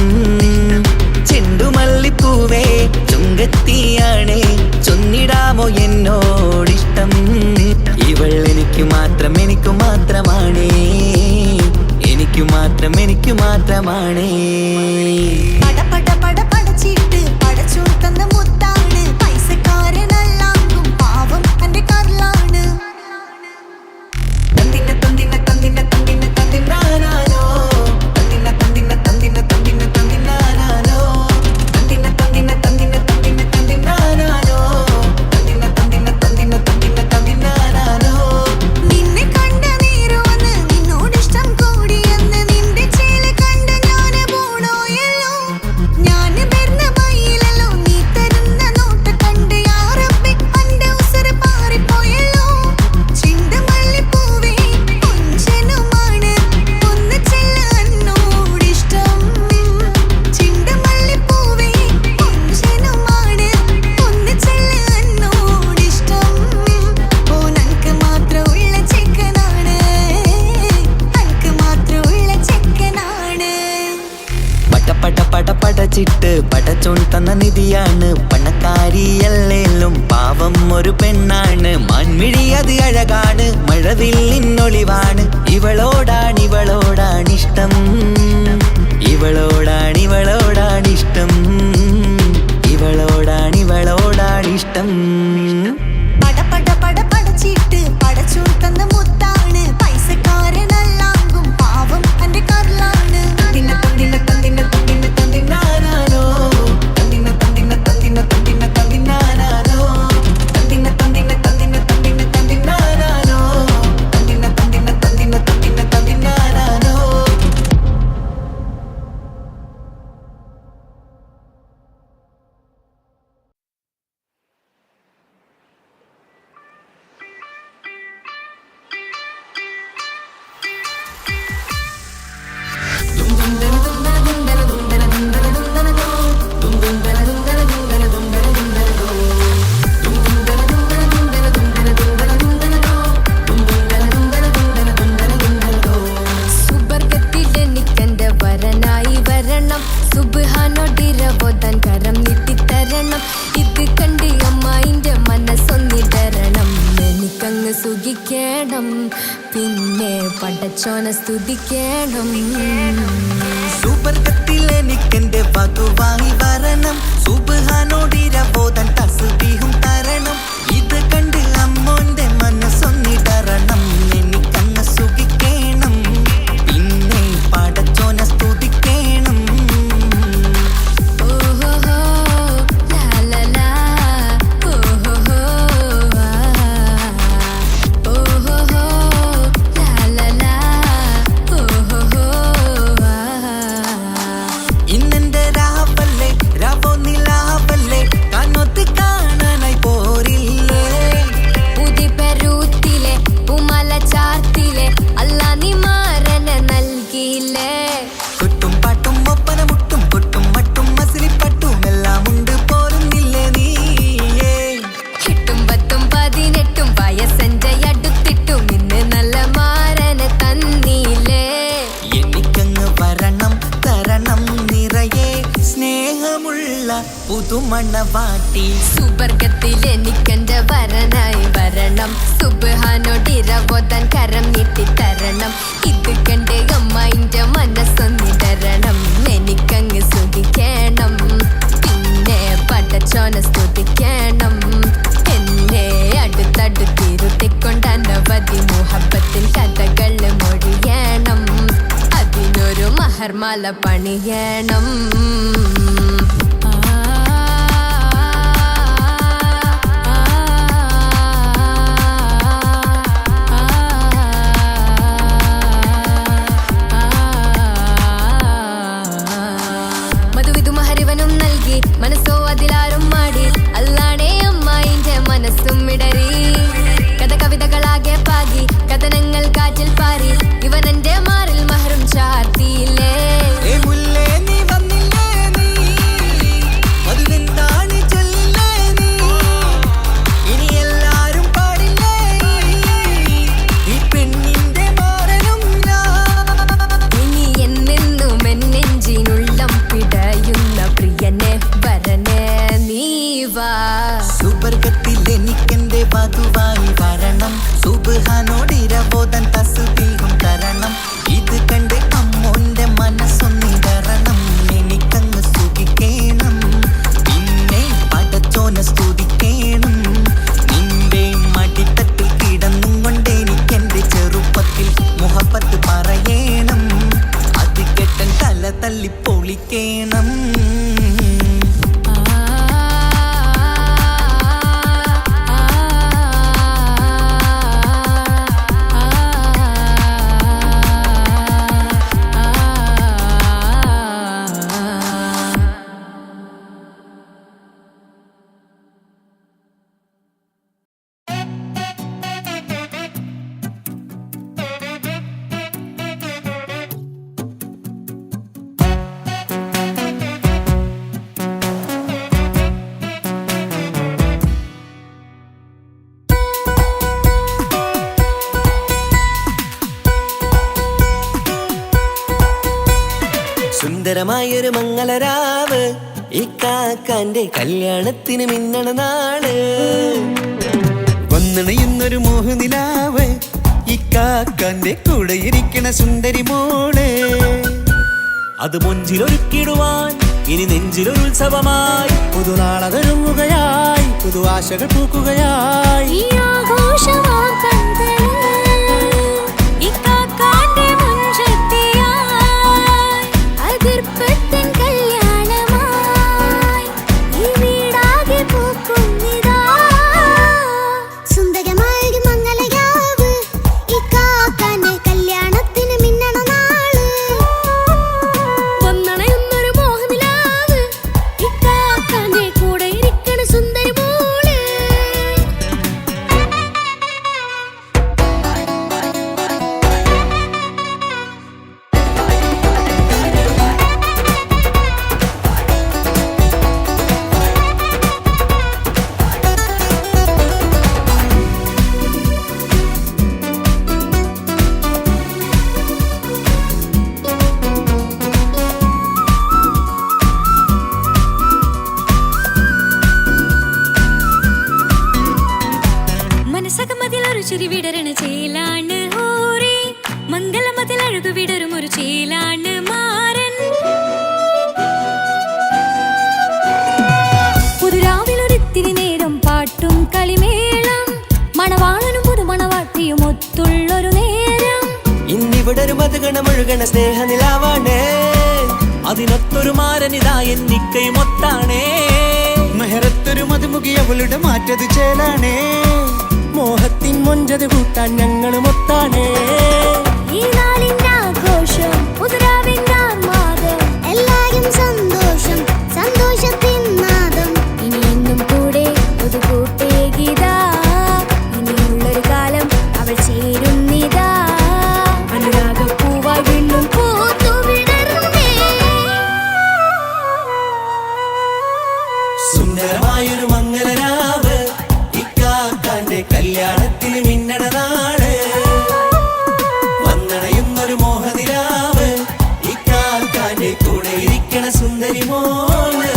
ചെണ്ടുമല്ലിപ്പൂവേ ചൊങ്കത്തിയാണ്, ചൊന്നിടാമോ എന്നോടിഷ്ടം? ഇവൾ എനിക്ക് മാത്രമാണേ, എനിക്ക് മാത്രമാണേ. പടച്ചിട്ട് പടച്ചോൻ തന്ന മുത്താണ്, പൈസക്കാരനല്ലാങ്കും പാവം അന്റെ കരളാണ്. തന്തിന തന്തിന തന്തിന തന്തിന തന്തിനാനോ, തന്തിന തന്തിന തന്തിന തന്തിന തന്തിനാനോ, തന്തിന തന്തിന തന്തിന തന്തിന തന്തിനാനോ, തന്തിന തന്തിന തന്തിന തന്തിന തന്തിനാനോ. നിന്നെ കണ്ട നേരമെന്ന് നിന്നോടിഷ്ടം കൂടിയെന്ന്, നിന്റെ ചേല കണ്ട ഞാന് പോണോയല്ലോ. ഞാന് വരുന്ന മയിലല്ലോ, നീ തരുന്ന നോട്ട കണ്ട് യാ റബ്ബി അന്റെ ഉസര പാറിപ്പോയല്ലോ. ചെണ്ടുമല്ലിപ്പൂവേ കൊഞ്ചനുമാണ്, ഒന്ന് ചെല്ല എന്നോടിഷ്ടം. ചെണ്ടുമല്ലിപ്പൂവേ കൊഞ്ചനുമാണ്, ഒന്ന് ചെല്ല എന്നോടിഷ്ടം. ഓനക്ക് മാത്രമുള്ള ചെക്കനാണ്, അനക്ക് മാത്രമുള്ള ചെക്കനാണ്. പടച്ചിട്ട് പടച്ചോൻ തന്ന നിധിയാണ്, പണക്കാരിയല്ലേലും പാവം ഒരു പെണ്ണാണ്. മൺമിഴി അത് അഴകാണ്, മഴവില്ലിന്നൊളിവാണ്. ഇവളോടാണിഷ്ടം, ഇവളോടാണിഷ്ടം, ഇവളോടാണിഷ്ടം. പടച്ചിട്ട് പടച്ചോൻ തന്ന മുത്താണ്, പൈസക്കാരനല്ലാങ്കും പാവം അന്റെ കരളാണ്. തന്തിന തന്തിന തന്തിന തന്തിന തന്തിനാനോ, തന്തിന തന്തിന തന്തിന തന്തിന തന്തിനാനോ, തന്തിന തന്തിന തന്തിന തന്തിന തന്തിനാനോ, തന്തിന തന്തിന തന്തിന തന്തിന തന്തിനാനോ. സുഖിക്കണം, പിന്നെ പടച്ചോനെ സ്തുതിക്കണം. സുബർഗത്തിൽ എനിക്കെന്റെ വധുവായി വരണം, സുബ്ഹാനോടിരബോധൻ തസ്ബീഹും തരണം. ഇത് കണ്ട് അമ്മോന്റെ മനസ്സൊന്നിടറണം, എനിക്കങ്ങ് സുഖിക്കണം, പിന്നെ പടച്ചോനെ സ്തുതിക്കണം. ഇന്നെന്റെ രാവല്ലേ രാവോ നിലാവല്ലേ കണ്ണൊത്ത് കാണാനായി പോരില്ലേ. പുതിപെരൂത്തിലെ ഉമല ചാർത്തിലെ അല്ലാ നീ മാരനെ നൽകിയില്ലേ. കൊട്ടും പാട്ടും ഒപ്പന മുട്ടും കൊട്ടും മട്ടും മസിലിപ്പട്ടും എല്ലാം ഉണ്ട് പോരുന്നില്ലേ നീയേ. 8ഉം 10ഉം 18ഉം വയസ്സെന്റെ അടുത്തിട്ടും ഇന്ന് നല്ല മാരനെ തന്നീലേ. എനിക്കങ്ങ് വരണം തരണം നിറയെ സ്നേഹമുള്ള പുതുമണവാട്ടി. സുബർഗത്തിൽ എനിക്കെന്റെ വരനായി വരണം, സുബ്ഹാനോടിരബോധൻ കരം നീട്ടിത്തരണം. ഇത് കണ്ട് അമ്മയിന്റെ മനസ്സൊന്നിടരണം, എനിക്കങ്ങ് സുഖിക്കണം, പിന്നെ പടച്ചോനെ സ്തുതിക്കണം. എന്നെ അടുത്തടുത്തിരുത്തിക്കൊണ്ട് അനവധി മുഹബത്തിൻ കഥകൾ മൊഴിയണം, അതിനൊരു മഹർമാല പണിയണം. മധുവിധു മഹരിവനും നൽകി മനസ്സോ അതിലാരും മാടി, അല്ലാണേ അമ്മായിന്റെ മനസ്സും ഇടറി. കഥ കവിതകളാകെ പാകി കഥനങ്ങൾ കാറ്റിൽ പാറി, ഇവനെന്റെ മാറിൽ മഹറും ചാർത്തിയില്ലേ. ഏ മുല്ലേ നീ വന്നില്ലേ നീ, മധുവെന്താണ് ചൊല്ലില്ലേ നീ, ഇനി എല്ലാരും പാടില്ലേ ഈ പെണ്ണിന്റെ മാറനും ഞാൻ. ഇനി എന്നെന്നും എന്നെഞ്ചിനുള്ളം പിടയുന്ന പ്രിയനെ വരനെ നീ വാ. സുബർഗത്തിൽ എനിക്കെന്റെ വധുവായി വരണം, സുബ്ഹാനോടിരബോധൻ തസ്ബീഹും തരണം. ഇത് കണ്ട് അമ്മോന്റെ മനസ്സൊന്നിടറണം, എനിക്കങ്ങ് സുഖിക്കണം, പിന്നെ പടച്ചോനെ സ്തുതിക്കണം. നിന്റെ മടിത്തട്ടിൽ കിടന്നും കൊണ്ട് എനിക്കെന്റെ ചെറുപ്പത്തിൽ മുഹബത്ത് പറയണം, അത് കെട്ടൻ തല തല്ലി പൊളിക്കണം. സുന്ദരമായൊരു മംഗളരാവ്, ഇക്കാക്കാന്റെ കല്യാണത്തിന് മിന്നണ നാള്. വന്നണയുന്നൊരു മോഹനിലാവ്, ഇക്കാക്കാന്റെ കൂടെ ഇരിക്കണ സുന്ദരി മോള്. അത് മുഞ്ചിലൊരുക്കിടുവാൻ ഇനി നെഞ്ചിലൊരു ഉത്സവമായി, പുതുനാളതൊരുങ്ങുകയായി, പുതു ആശകൾ പൂക്കുകയായി. ഈ ആഘോഷമാം കൺകളിൽ ഇക്കാക്കാന്റെ മുഞ്ചെത്തിയായി, അതിർപ്പത്തിൻ കല്യാണമായി ഈ വീടാകെ പൂക്കുന്നിതാ. സുന്ദരമായൊരു മംഗളരാവ്, ഇക്കാക്കാന്റെ കല്യാണത്തിന് മിന്നണ നാള്. വന്നണയുന്നൊരു മോഹനിലാവ്, ഇക്കാക്കാന്റെ കൂടെ ഇരിക്കണ സുന്ദരി മോള്. ചേലാണ് ഹോറി മംഗലമതിൽ അഴകു വിടരും ഒരു ചേലാണ് മാരൻ പുതുരാവിലൊരിത്തിരി നേരം പാട്ടും കളിമേളം മണവാളനും പുതുമണവാട്ടിയും ഒത്തുള്ളൊരു നേരം ഇന്നിവിടെ ഒരു മധുഗണമൊഴുകണ സ്നേഹനിലാവാണേ അതിനൊത്തൊരു മാരനിതാ എന്നിക്കയുമൊത്താണേ മെഹറത്തൊരു മധുമുഖി അവളുടെ മാറ്റത് ചേലാണേ മോഹത്തിൻ മൊഞ്ചത് കൂട്ടാൻ ഞങ്ങളും ഒത്താണേ ഈ നാളിന്റെ ആഘോഷം പുതുരാവിന്റെ ആർമാദം എല്ലാരും സന്തോഷം സന്തോഷത്തിൻ നാദം ഇനി എന്നും കൂടെ പുതുകൂട്ടേ ഗീതാ ഇനിയുള്ളൊരു കാലം അവൾ ചേരുന്നിതാ അനുരാഗപ്പൂവായി വീണ്ടും പൂത്തു വിടർന്നേ സുന്ദരമായൊരു മംഗലരാവ് ഇക്കാക്കാന്റെ കല്യാണത്തിന് മിന്നണ നാള് വന്നണയുന്നൊരു മോഹനിലാവ് ഇക്കാക്കാന്റെ കൂടെ ഇരിക്കണ സുന്ദരി മോള്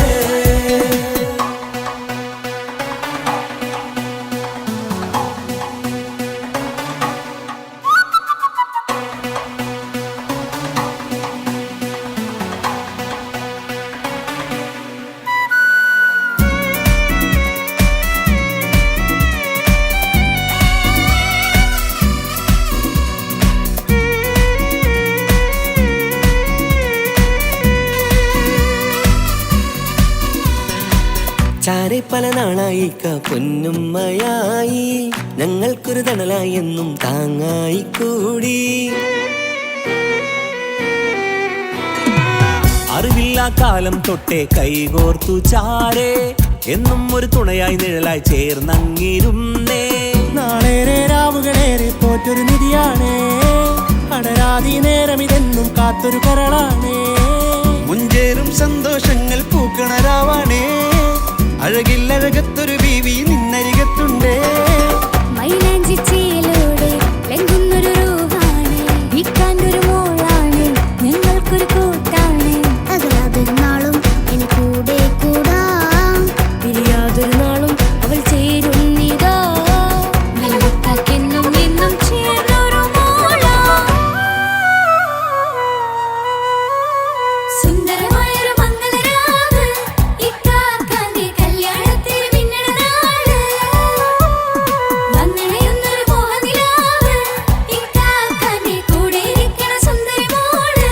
ചാരെ പല നാളായിക്ക പൊന്നുമ്മയായി ഞങ്ങൾക്കൊരു തണലായി എന്നും താങ്ങായി കൂടി അറിവില്ലാ കാലം തൊട്ടേ കൈകോർത്തു ചാരേ എന്നും ഒരു തുണയായി നിഴലായി ചേർന്നങ്ങിരുന്നേ നാളേറെ രാവുകളേറെ പോറ്റൊരു നിധിയാണേ അടരാതി നേരം ഇതെന്നും കാത്തൊരു കരളാണേ മുഞ്ചേറും സന്തോഷങ്ങൾ പൂക്കണരാവാണേ അഴകില്ലഴകത്തൊരു ബീവി നിന്നരികത്തുണ്ടേ മൈലാഞ്ചി ചേലോടെ ലംഘുന്നൊരു റൂഹാണ് വിക്കാണ്ടൊരു മോളാണ് ഞങ്ങൾക്കൊരു കൂട്ടാണ് അകലാതൊരു നാളും ഇനി കൂടെ കൂടാം പിരിയാതൊരു നാളും അവൾ ചേരുന്നിതാ മലവത്താക്കെന്നും എന്നും ചേർന്നൊരു മോളാ സുന്ദരമായൊരു മംഗലരാവ് ഇക്കാക്കാന്റെ കല്യാണത്തിന് മിന്നണ നാള് വന്നണയുന്നൊരു മോഹനിലാവ് ഇക്കാക്കാന്റെ കൂടെ ഇരിക്കണ സുന്ദരി മോള്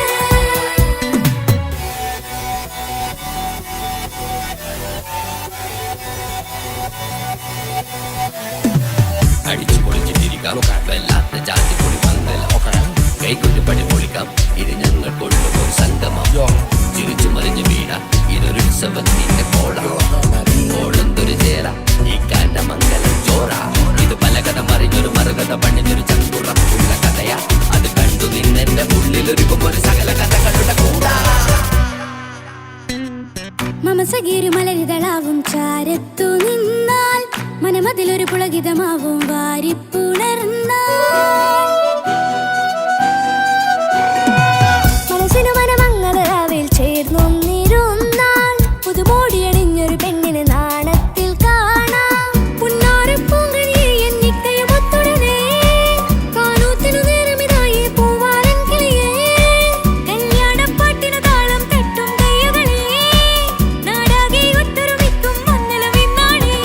അടിച്ചു പൊളിച്ചിട്ടിരിക്കാം വല്ലാത്ത ജാതി പൊളി മംഗല കൈകൊണ്ടു പടി പൊളിക്കാം ഇത് ഞങ്ങൾ കൊള്ളുമോ സംഗമം ചിരിച്ചു മറിഞ്ഞു വീണ ഇതൊരു ഉത്സവത്തിന്റെ കോളന്തൊരു ചേര ഈ കാണ്ട മംഗലം ചോറ ഇത് പല കഥ മറിഞ്ഞൊരു മറുകഥ പണിഞ്ഞൊരു ചങ്കുറപ്പുള്ള കഥയാ അത് കണ്ടു നിന്നെന്റെ ഉള്ളിലൊരുക്കും ഒരു സകല കഥകളുടെ കൂടാ മമസഗീരു മലരിതളാവും ചാരത്തു നിന്നാൽ മനമതിലൊരു പുളകിതമാവും വാരിപ്പുണർന്നാൽ മനസ്സിനു മനമംഗലരാവിൽ ചേർന്നൊന്നിരുന്നാൽ പുതുമോടിയണിഞ്ഞൊരു പെണ്ണിന് നാണത്തിൽ കാണാം പുന്നാരപ്പൂങ്കനിയെ എന്നിക്കയും ഒത്തുടനെ കാനൂത്തിനു നേരമിതായി പൂവാലൻ കിളിയേ കല്യാണപ്പാട്ടിനു താളം തട്ടും കയ്യുകളേ നാടാകെ ഒത്തൊരുമിക്കും മംഗലമിന്നാണേ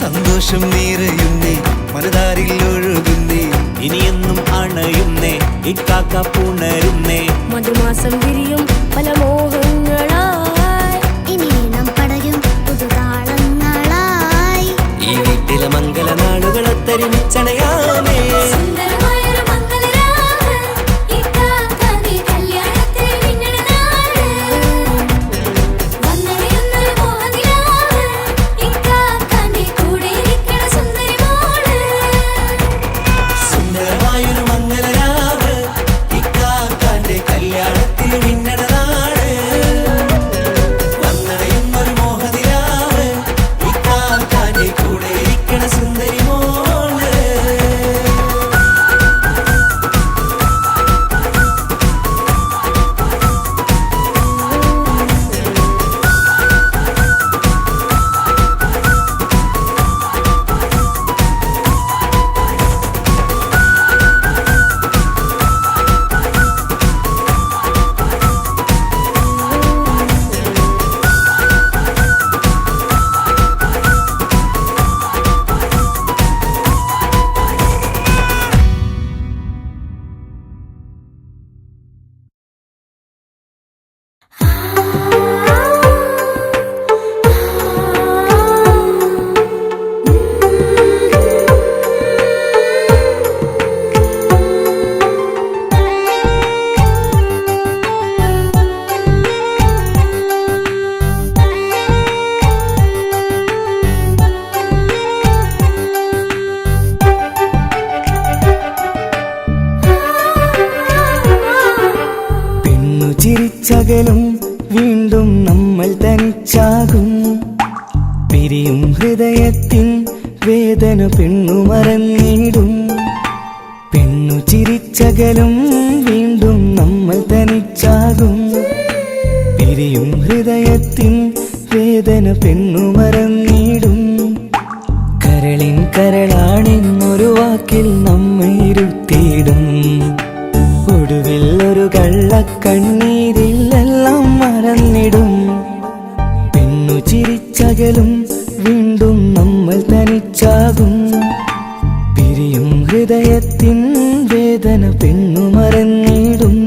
സന്തോഷം നിറയുന്നേ മനതാരിൽ ഒഴുകുന്നേ ഇനിയെന്നും അണയുന്നേ ഇക്കാക്ക പുണരുന്നേ മധുമാസം വിരിയും പല മോഹങ്ങളായി ഇനി നാം പടരും പുതുതാളങ്ങളായി ഈ വീട്ടിലെ മംഗല നാളുകളൊത്തരിമിച്ചണയാമേ സുന്ദരമായൊരു മംഗലരാവ് ഇക്കാക്കാന്റെ കല്യാണത്തിന് മിന്നണ നാള് വന്നണയുന്നൊരു മോഹനിലാവ് ഇക്കാക്കാന്റെ കൂടെ ഇരിക്കണ സുന്ദരി മോള് സുന്ദരമായൊരു മംഗലരാവ് ഇക്കാക്കാന്റെ കല്യാണത്തിന് മിന്നണ നാള് വന്നണയുന്നൊരു മോഹനിലാവ് ഇക്കാക്കാന്റെ കൂടെ ഇരിക്കണ സുന്ദരി മോള് ചിരിച്ചകലും വീണ്ടും നമ്മൾ തനിച്ചാകും പിരിയും ഹൃദയത്തിൻ വേദന പെണ്ണു മറന്നിടും പെണ്ണു ചിരിച്ചകലും വീണ്ടും നമ്മൾ തനിച്ചാകും പിരിയും ഹൃദയത്തിൻ വേദന പെണ്ണു മറന്നിടും കരളിൻ കരളാണെന്നൊരു വാക്കിൽ നമ്മെ ഇരുത്തിയിടും ഒടുവിൽ ഒരു കള്ളക്കണ്ണീരിൽ എല്ലാം മറന്നിടും പെണ്ണു ചിരിച്ചകലും വീണ്ടും നമ്മൾ തനിച്ചാകും പിരിയും ഹൃദയത്തിൻ വേദന പെണ്ണു മറന്നിടും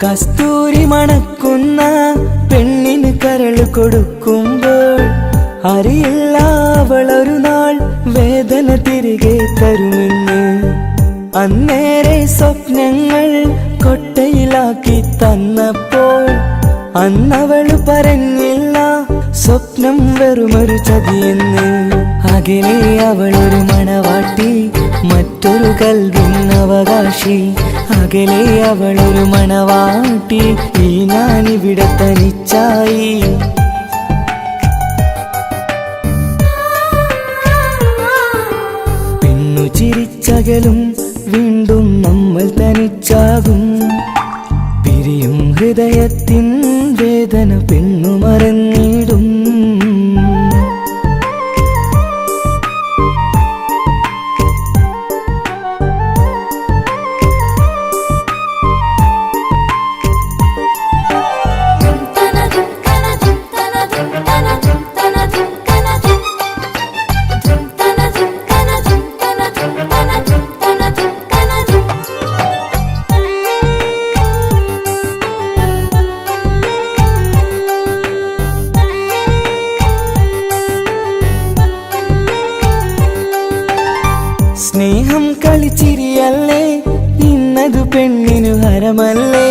കസ്തൂരി മണക്കുന്ന പെണ്ണിന് കരള് കൊടുക്കുമ്പോൾ അറിയില്ല അവളൊരു നാൾ വേദന തിരികെ തരുമെന്ന് അന്നേരെ സ്വപ്നങ്ങൾ കൊട്ടയിലാക്കി തന്നപ്പോൾ അന്നവള് പറഞ്ഞില്ല സ്വപ്നം വെറുമൊരു ചതിയെന്ന് അകലെ അവളൊരു മണവാട്ടി മറ്റൊരു കൽവിൻ അവകാശി അകലെ അവളൊരു മണവാട്ടി ഈ ഞാനിവിടെ തനിച്ചായി പെണ്ണു ചിരിച്ചകലും വീണ്ടും നമ്മൾ തനിച്ചാകും പിരിയും ഹൃദയത്തിൻ വേദന പെണ്ണു മറന്നിടും സ്നേഹം കളിച്ചിരിയല്ലേ ഇന്നതു പെണ്ണിനു ഹരമല്ലേ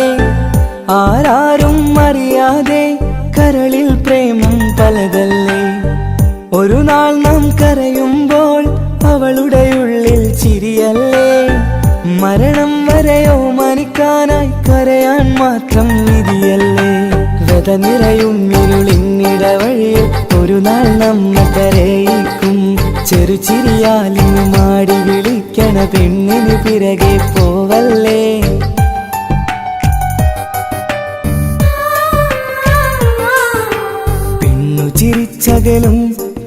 ആരാരും അറിയാതെ കരളിൽ പ്രേമം പലതല്ലേ ഒരു നാൾ നാം കരയുമ്പോൾ അവളുടെ ഉള്ളിൽ ചിരിയല്ലേ മരണം വരെയോ മനിക്കാനായി കരയാൻ മാത്രം വിധിയല്ലേ വ്യത നിറയും ഇരുളിന്നിടവഴിയിൽ ഒരു നാൾ നമ്മ കരയിക്കും ചെറുചിരിയാലിന് മാടി വിളിക്കണ പെണ്ണിന് പിറകെ പോവല്ലേ പെണ്ണു ചിരിച്ചകലും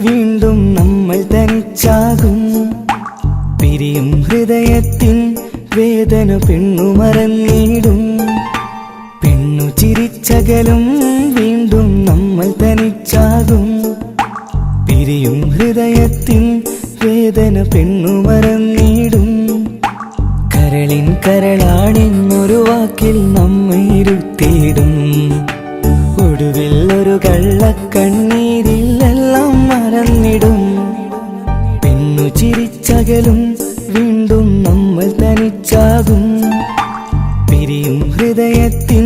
വീണ്ടും നമ്മൾ തനിച്ചാകും പിരിയും ഹൃദയത്തിൻ വേദന പെണ്ണു മറന്നിടും പെണ്ണു ചിരിച്ചകലും വീണ്ടും നമ്മൾ തനിച്ചാകും പിരിയും ഹൃദയത്തിൻ വേദന പെണ്ണു മറന്നിടും കരളിൻ കരളാണെന്നൊരു വാക്കിൽ നമ്മെ ഇരുത്തിയിടും ഒടുവിൽ ഒരു കള്ളക്കണ്ണീരിൽ എല്ലാം മറന്നിടും പെണ്ണു ചിരിച്ചകലും വീണ്ടും നമ്മൾ തനിച്ചാകും പിരിയും ഹൃദയത്തിൻ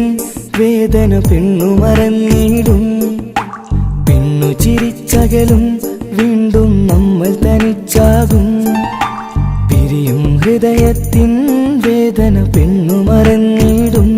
വേദന പെണ്ണു മറന്നിടും പെണ്ണു ചിരിച്ചകലും വീണ്ടും നമ്മൾ തനിച്ചാകും പിരിയും ഹൃദയത്തിൻ വേദന പെണ്ണു മറന്നിടും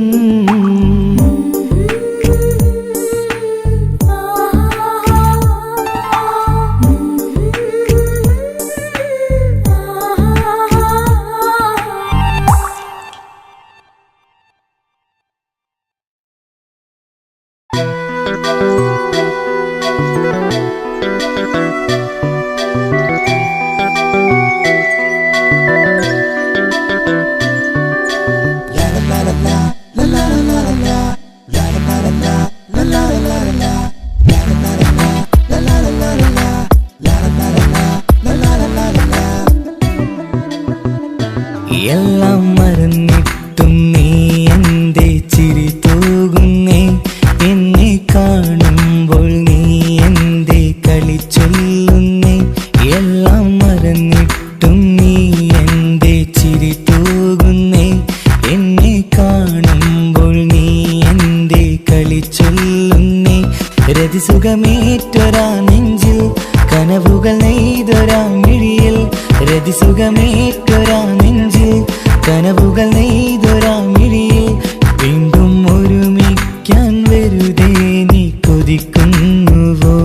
എല്ലാം മറന്നിട്ടും നീ എന്റെ ചിരി തൂകുന്നേ, എന്നെ കാണുമ്പോൾ നീ എന്റെ കളി ചൊല്ലുന്നേ. എല്ലാം മറന്നിട്ടും നീ എന്റെ ചിരി തൂകുന്നേ, എന്നെ കാണുമ്പോൾ നീ എന്റെ കളി ചൊല്ലുന്നേ. രതിസുഖമേറ്റൊരാ നെഞ്ചിൽ കനവുകൾ നെയ്തൊരാ മിഴിയിൽ, രതിസുഖമേറ്റൊരാ നെഞ്ചിൽ കനവുകൾ നെയ്തൊരാ മിഴിയിൽ. വീണ്ടും ഒരുമിക്കാൻ വെറുതെ നീ കൊതിക്കുന്നുവോ,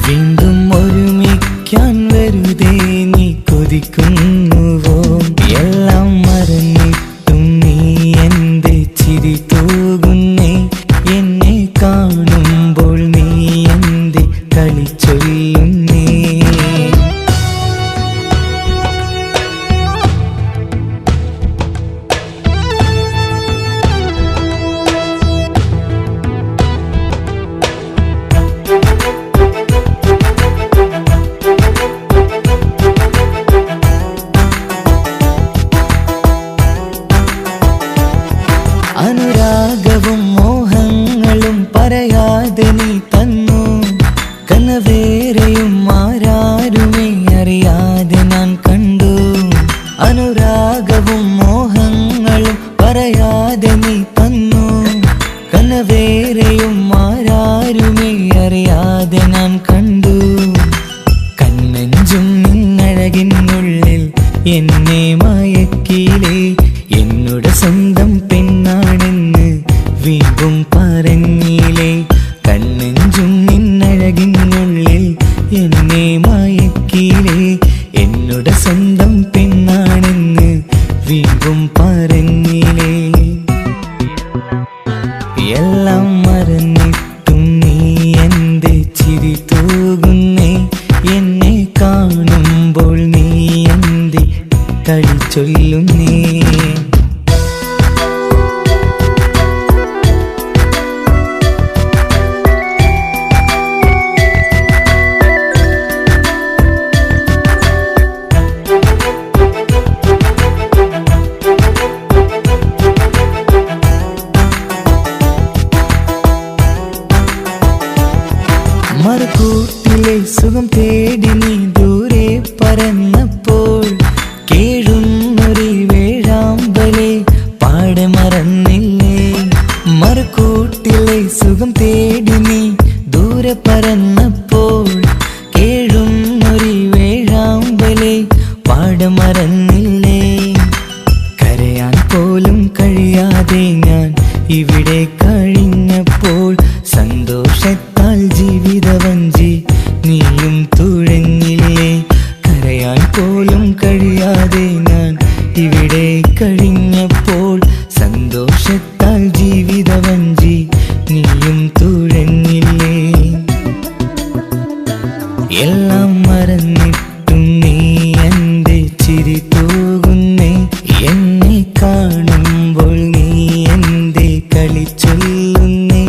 വീണ്ടും ഒരുമിക്കാൻ വെറുതെ നീ കൊതിക്കുന്നുവോ. എല്ലാം മറന്നിട്ടും നീ എന്റെ ചിരി തൂകുന്നേ, എന്നെ കാണുമ്പോൾ നീ എന്റെ കളി ചൊല്ലുന്നേ. അനുരാഗവും മോഹങ്ങളും പറയാതെ നീ തന്നു, കനവേറെയും ആരാരുമേ അറിയാതെ ഞാൻ കണ്ടു. അനുരാഗവും മോഹങ്ങളും പറയാതെ നീ തന്നു, കനവേറെയും ആരാരുമേ അറിയാതെ ഞാൻ കണ്ടു. കണ്ണെഞ്ചും നിന്നഴകിനുള്ളിൽ എന്നെ മയക്കിയിലേ, എന്നോട് സ്വന്തം പെണ്ണാണെന്ന് വീണ്ടും പറഞ്ഞില്ലേ. കണ്ണെഞ്ചും നിന്നഴകിനുള്ളിൽ എന്നെ മയക്കിയില്ലേ, എന്നോട് സ്വന്തം പെണ്ണാണെന്ന് വീണ്ടും പറഞ്ഞില്ലേ. എല്ലാം മറന്നിട്ടും നീ എന്റെ ചിരി തൂകുന്നേ, എന്നെ കാണുമ്പോൾ നീ എന്റെ കളി ചൊല്ലുന്നേ. മറുകൂട്ടിലെ സുഖം തേടി നീ ദൂരെ പറന്നപ്പോൾ, കേഴുന്നൊരു വേഴാമ്പലെ പാടെ മറന്നില്ലേ. മറുകൂട്ടിലെ സുഖം തേടി നീ ദൂരെ പറന്നപ്പോൾ, കേഴുന്നൊരു വേഴാമ്പലെ പാടെ മറന്നില്ലേ. കരയാൻ പോലും കഴിയാതെ ഞാൻ ഇവിടെ കഴിഞ്ഞപ്പോൾ, സന്തോഷത്താൽ ജീവിതവഞ്ചി നീയും തുഴഞ്ഞില്ലേ. കരയാൻ പോലും കഴിയാതെ ഞാൻ ഇവിടെ കഴിഞ്ഞപ്പോൾ, സന്തോഷത്താൽ ജീവിതവഞ്ചി നീയും തുഴഞ്ഞില്ലേ. എല്ലാം മറന്നിട്ടും നീ എന്റെ ചിരി തൂകുന്നേ, എന്നെ കാണുമ്പോൾ നീ എന്റെ കളി ചൊല്ലുന്നേ.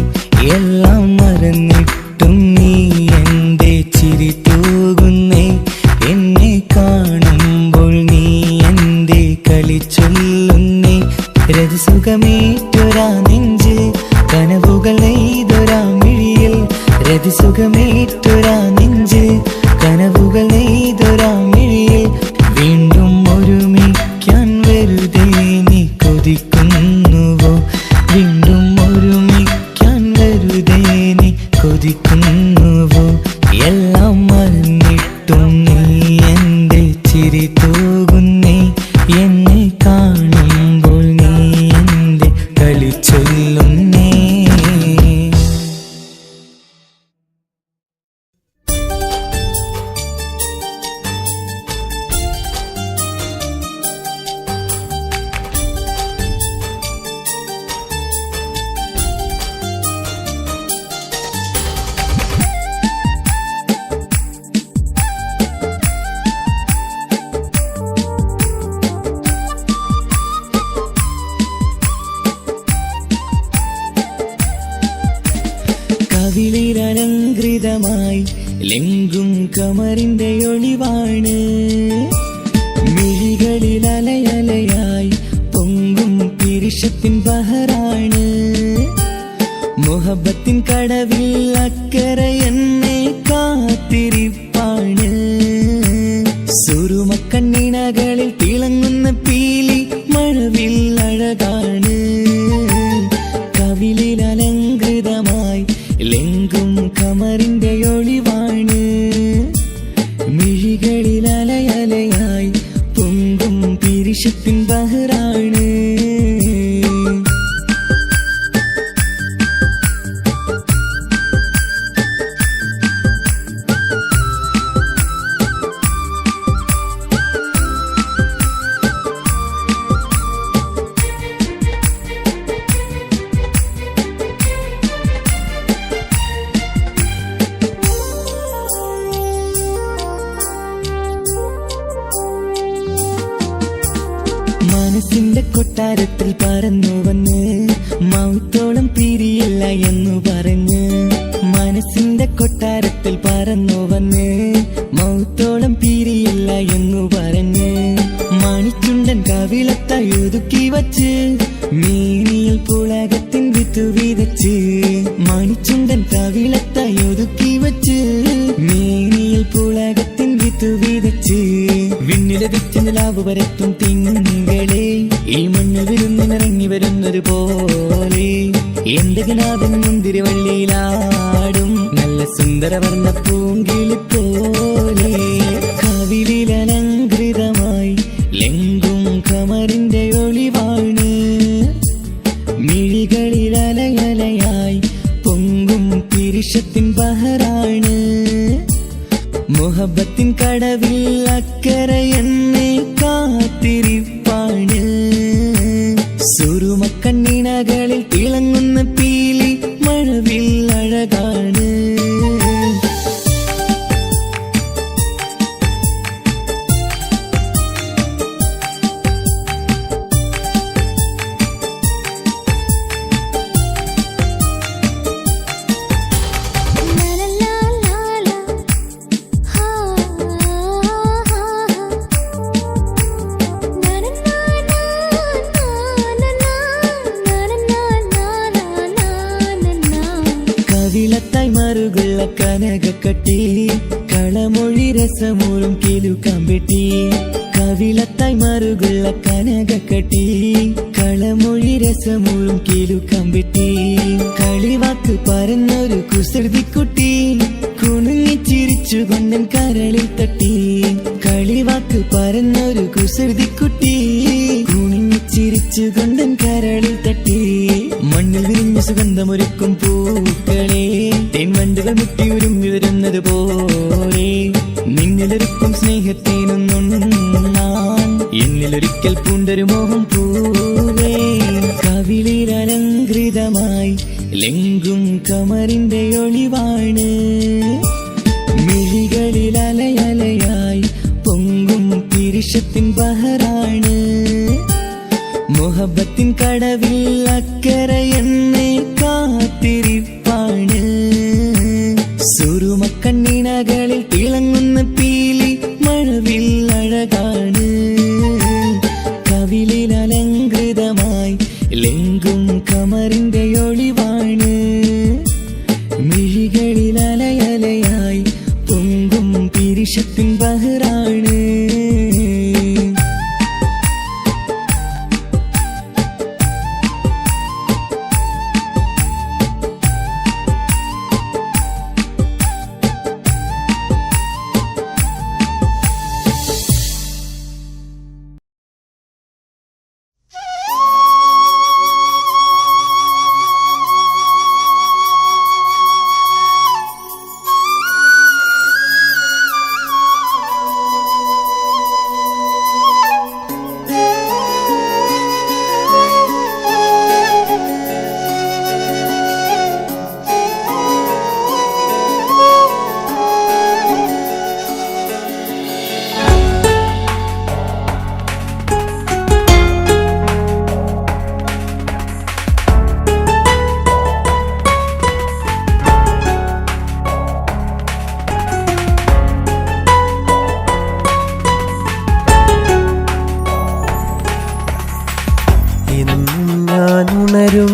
എല്ലാം മറന്നിട്ടും നീ എന്റെ ചിരി തൂകുന്നേ, എന്നെ കാണുമ്പോൾ നീ എന്റെ കളി ചൊല്ലുന്നേ. രതിസുഖമേറ്റൊരാ നെഞ്ചിൽ കനവുകൾ നെയ്തൊരാ മിഴിയിൽ, രതിസുഖമേറ്റൊരാ നെഞ്ചിൽ കനവുകൾ നെയ്തൊരാ മിഴിയിൽ. വീണ്ടും ഒരുമിക്കാൻ വെറുതെ നീ കൊതിക്കുന്നുവോ, വീണ്ടും ഒരുമിക്കാൻ വെറുതെ നീ കൊതിക്കുന്നുവോ. എല്ലാം മറന്നിട്ടും നീ എന്റെ ചിരി തൂകുന്നേ, എന്നെ കാണുമ്പോൾ നീ എന്റെ കളി ചൊല്ലുന്നേ. മനസ്സിന്റെ കൊട്ടാരത്തിൽ പറന്നു വന്ന് മൗത്തോളം പിരിയില്ല എന്നു പറഞ്ഞ് മനസ്സിന്റെ കൊട്ടാരത്തിൽ പറന്നു വന്ന് മൗത്തോളം പിരിയില്ല എന്നു പറഞ്ഞ് മണിച്ചുണ്ടൻ കവിളത്തായി ഒതുക്കി വച്ച് മേനിയിൽ പുളകത്തിൻ വിത്തു വിതച്ച് മണിച്ചുണ്ടൻ കവിളത്തായി ഒതുക്കി വച്ച് മേനിയിൽ പുളകത്തിൻ വിത്തു വിതച്ച് വിണ്ണിലെ വിറ്റ് നിലാവ് വരത്തും തിങ്കളെ ഈ മണ്ണ് വിരുന്നിനിറങ്ങി വരുന്നത് പോലെ എന്റെ കിനാവിൻ മുന്തിരിവള്ളിയിലാടും നല്ല സുന്ദരവർണ്ണ പൂങ്കിളി പോലെ കവിളിലലങ്കൃതമായി ലെങ്കും കമറിന്റെ ഒളിവാണ് മിഴികളിലലയലയായി പൊങ്കും പിരിശത്തിൻ ബഹറാണ് മുഹബത്തിൻ കടവിൽ അക്കരെ എന്നെ കാത്തിരിപ്പാണ് സുറുമക്കണ്ണിണകളിൽ തിളങ്ങുന്ന പീലി മഴവിൽ അഴകാണ് കവിളത്തായി മറുകുള്ള കനകക്കട്ടി കളമൊഴി രസമൂറും കിലുക്കാമ്പെട്ടി കവിളത്തായി മറുകുള്ള കനകക്കട്ടി കളമൊഴി രസമൂറും കിലുക്കാമ്പെട്ടി കളിവാക്ക് പറഞ്ഞൊരു കുസൃതിക്കുട്ടി കുണുങ്ങിച്ചിരിച്ചു കൊണ്ടൻ കരളിൽ തട്ടി കളിവാക്ക് പറഞ്ഞൊരു കുസൃതിക്കുട്ടി കുണുങ്ങിച്ചിരിച്ചു കൊണ്ടൻ കരളിൽ തട്ടി മണ്ണിൽ വിരിഞ്ഞ സുഗന്ധമൊരുക്കും പൂക്കളെ തെൻവണ്ടുകൾ മുട്ടി ഉരുമ്മി വരുന്നത് പോലെ നിന്നിലൊരുക്കും സ്നേഹത്തേനൊന്നുണ്ണാൻ എന്നിലൊരിക്കൽ പൂണ്ടൊരു മോഹം പൂവേ കവിളിലലങ്കൃതമായി ലെങ്കും കമറിന്റെ ഒളിവാണ് മിഴികളിലലയലയായി പൊങ്കും പിരിശത്തിൻ ബഹറാണ് മുഹബത്തിൻ കടവിൽ അക്കരെ എന്നെ കാത്തിരിപ്പാണ് സുറുമക്കണ്ണിണകളിൽ തിളങ്ങുന്ന പീലി മഴവിൽ അഴകാണ് കവിളിലലങ്കൃതമായി ലെങ്കും കമറിന്റെ ഒളിവാണ് മിഴികളിലലയലയായി പൊങ്കും പിരിശത്തിൻ ബഹറാണ്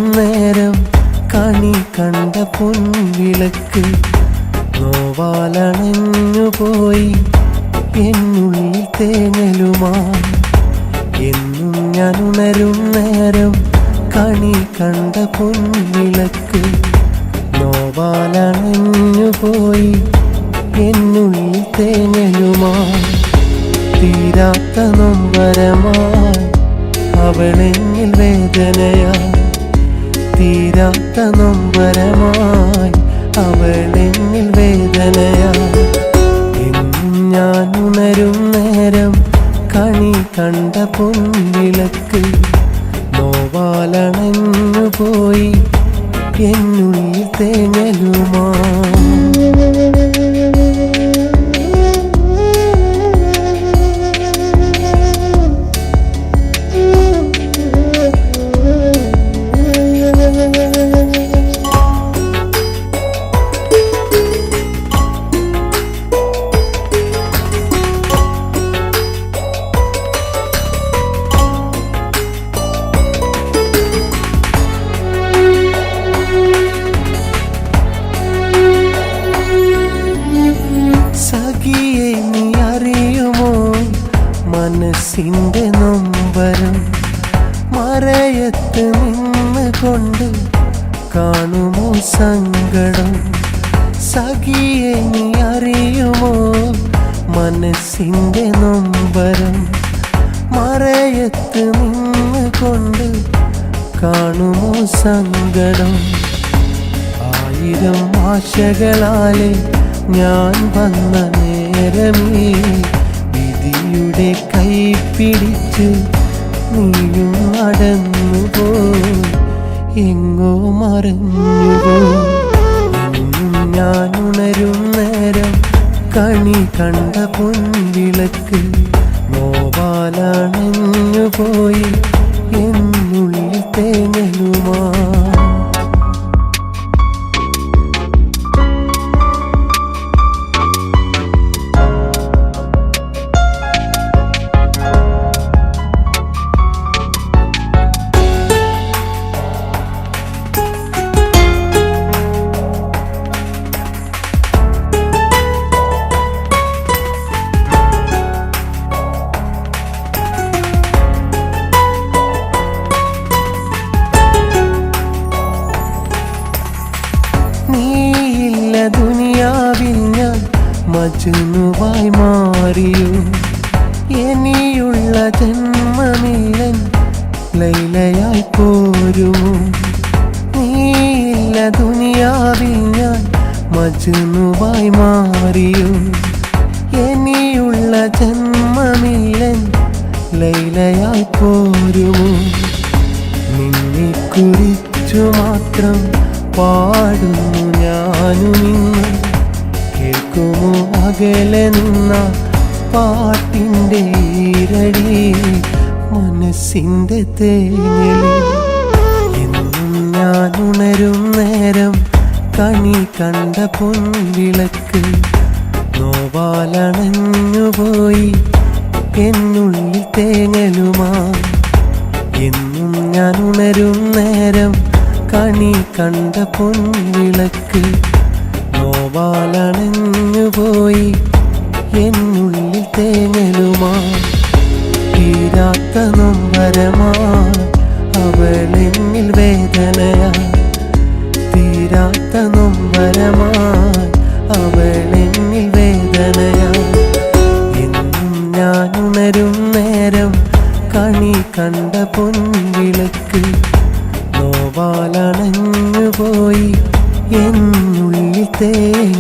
നേരം കണി കണ്ട പൊൻവിളക്ക് നോവാലണഞ്ഞുപോയി എന്നുള്ളിൽ തേങ്ങലുമായി എന്നും ഞാൻ ഉണരും നേരം കണി കണ്ട പൊൻവിളക്ക് നോവാലണഞ്ഞുപോയി എന്നുള്ളിൽ തേങ്ങലുമായി തീരാത്ത നൊമ്പരമായി അവളെന്നിൽ വേദനയായി തീരാത്ത നൊമ്പരമായി അവളെന്നിൽ വേദനയായി എന്നും ഞാൻ ഉണരും നേരം കണി കണ്ട പൊൻവിളക്ക് നോവാലണഞ്ഞുപോയി എന്നുള്ളിൽ തേങ്ങലുമായി മനസ്സിൻ്റെ നൊമ്പരം മറയത്ത് നിന്ന് കൊണ്ട് കാണുമോ സങ്കടം സഖിയെ നീ അറിയുമോ മനസ്സിൻ്റെ നൊമ്പരം മറയത്ത് നിന്ന് കൊണ്ട് കാണുമോ സങ്കടം ആയിരം ആശകളാലെ ഞാൻ വന്ന നേരമേ വിധിയുടെ കൈ പിടിച്ച് നീയും നടന്നുപോയി എങ്ങോ മറഞ്ഞുപോയി ഇന്നും ഞാൻ ഉണരും നേരം കണി കണ്ട പൊൻവിളക്ക് നോവാലണഞ്ഞു പോയി എന്നുള്ളിൽ തേങ്ങലുമാ ദുനിയാവിൽ ഞാൻ മജ്നുവായി മാറിയോ ഇനിയുള്ള ജന്മമില്ലൻ ലൈലയായി പോരുമോ നീയില്ല ദുനിയാവിൽ ഞാൻ മജ്നുവായി മാറിയോ ഇനിയുള്ള ജന്മമില്ലൻ ലൈലയായി പോരുമോ നിന്നെ കുറിച്ചു മാത്രം പാടുന്നു ഞാനും ഇന്ന് കേൾക്കുമോ അകലെ നിന്ന പാട്ടിൻ്റെ ഈരടി മനസ്സിൻ്റെ തേങ്ങലി എന്നും ഞാൻ ഉണരും നേരം കണി കണ്ട പൊൻവിളക്ക് നോവാലണഞ്ഞുപോയി എന്നുള്ളിൽ തേങ്ങലുമാ എന്നും ഞാൻ ഉണരും നേരം കണി കണ്ട പൊൻവിളക്ക് നോവാലണഞ്ഞുപോയി എന്നുള്ളിൽ തേങ്ങലുമാ തീരാത്ത നൊമ്പരമാ അവളെന്നിൽ വേദനയാ തീരാത്ത നൊമ്പരമാ അവളെന്നിൽ വേദനയാ എന്നും ഞാൻ ഉണരും നേരം കണി കണ്ട പൊൻവിളക്ക് നോവാലണഞ്ഞുപോയി എന്നുള്ളിൽ തേങ്ങ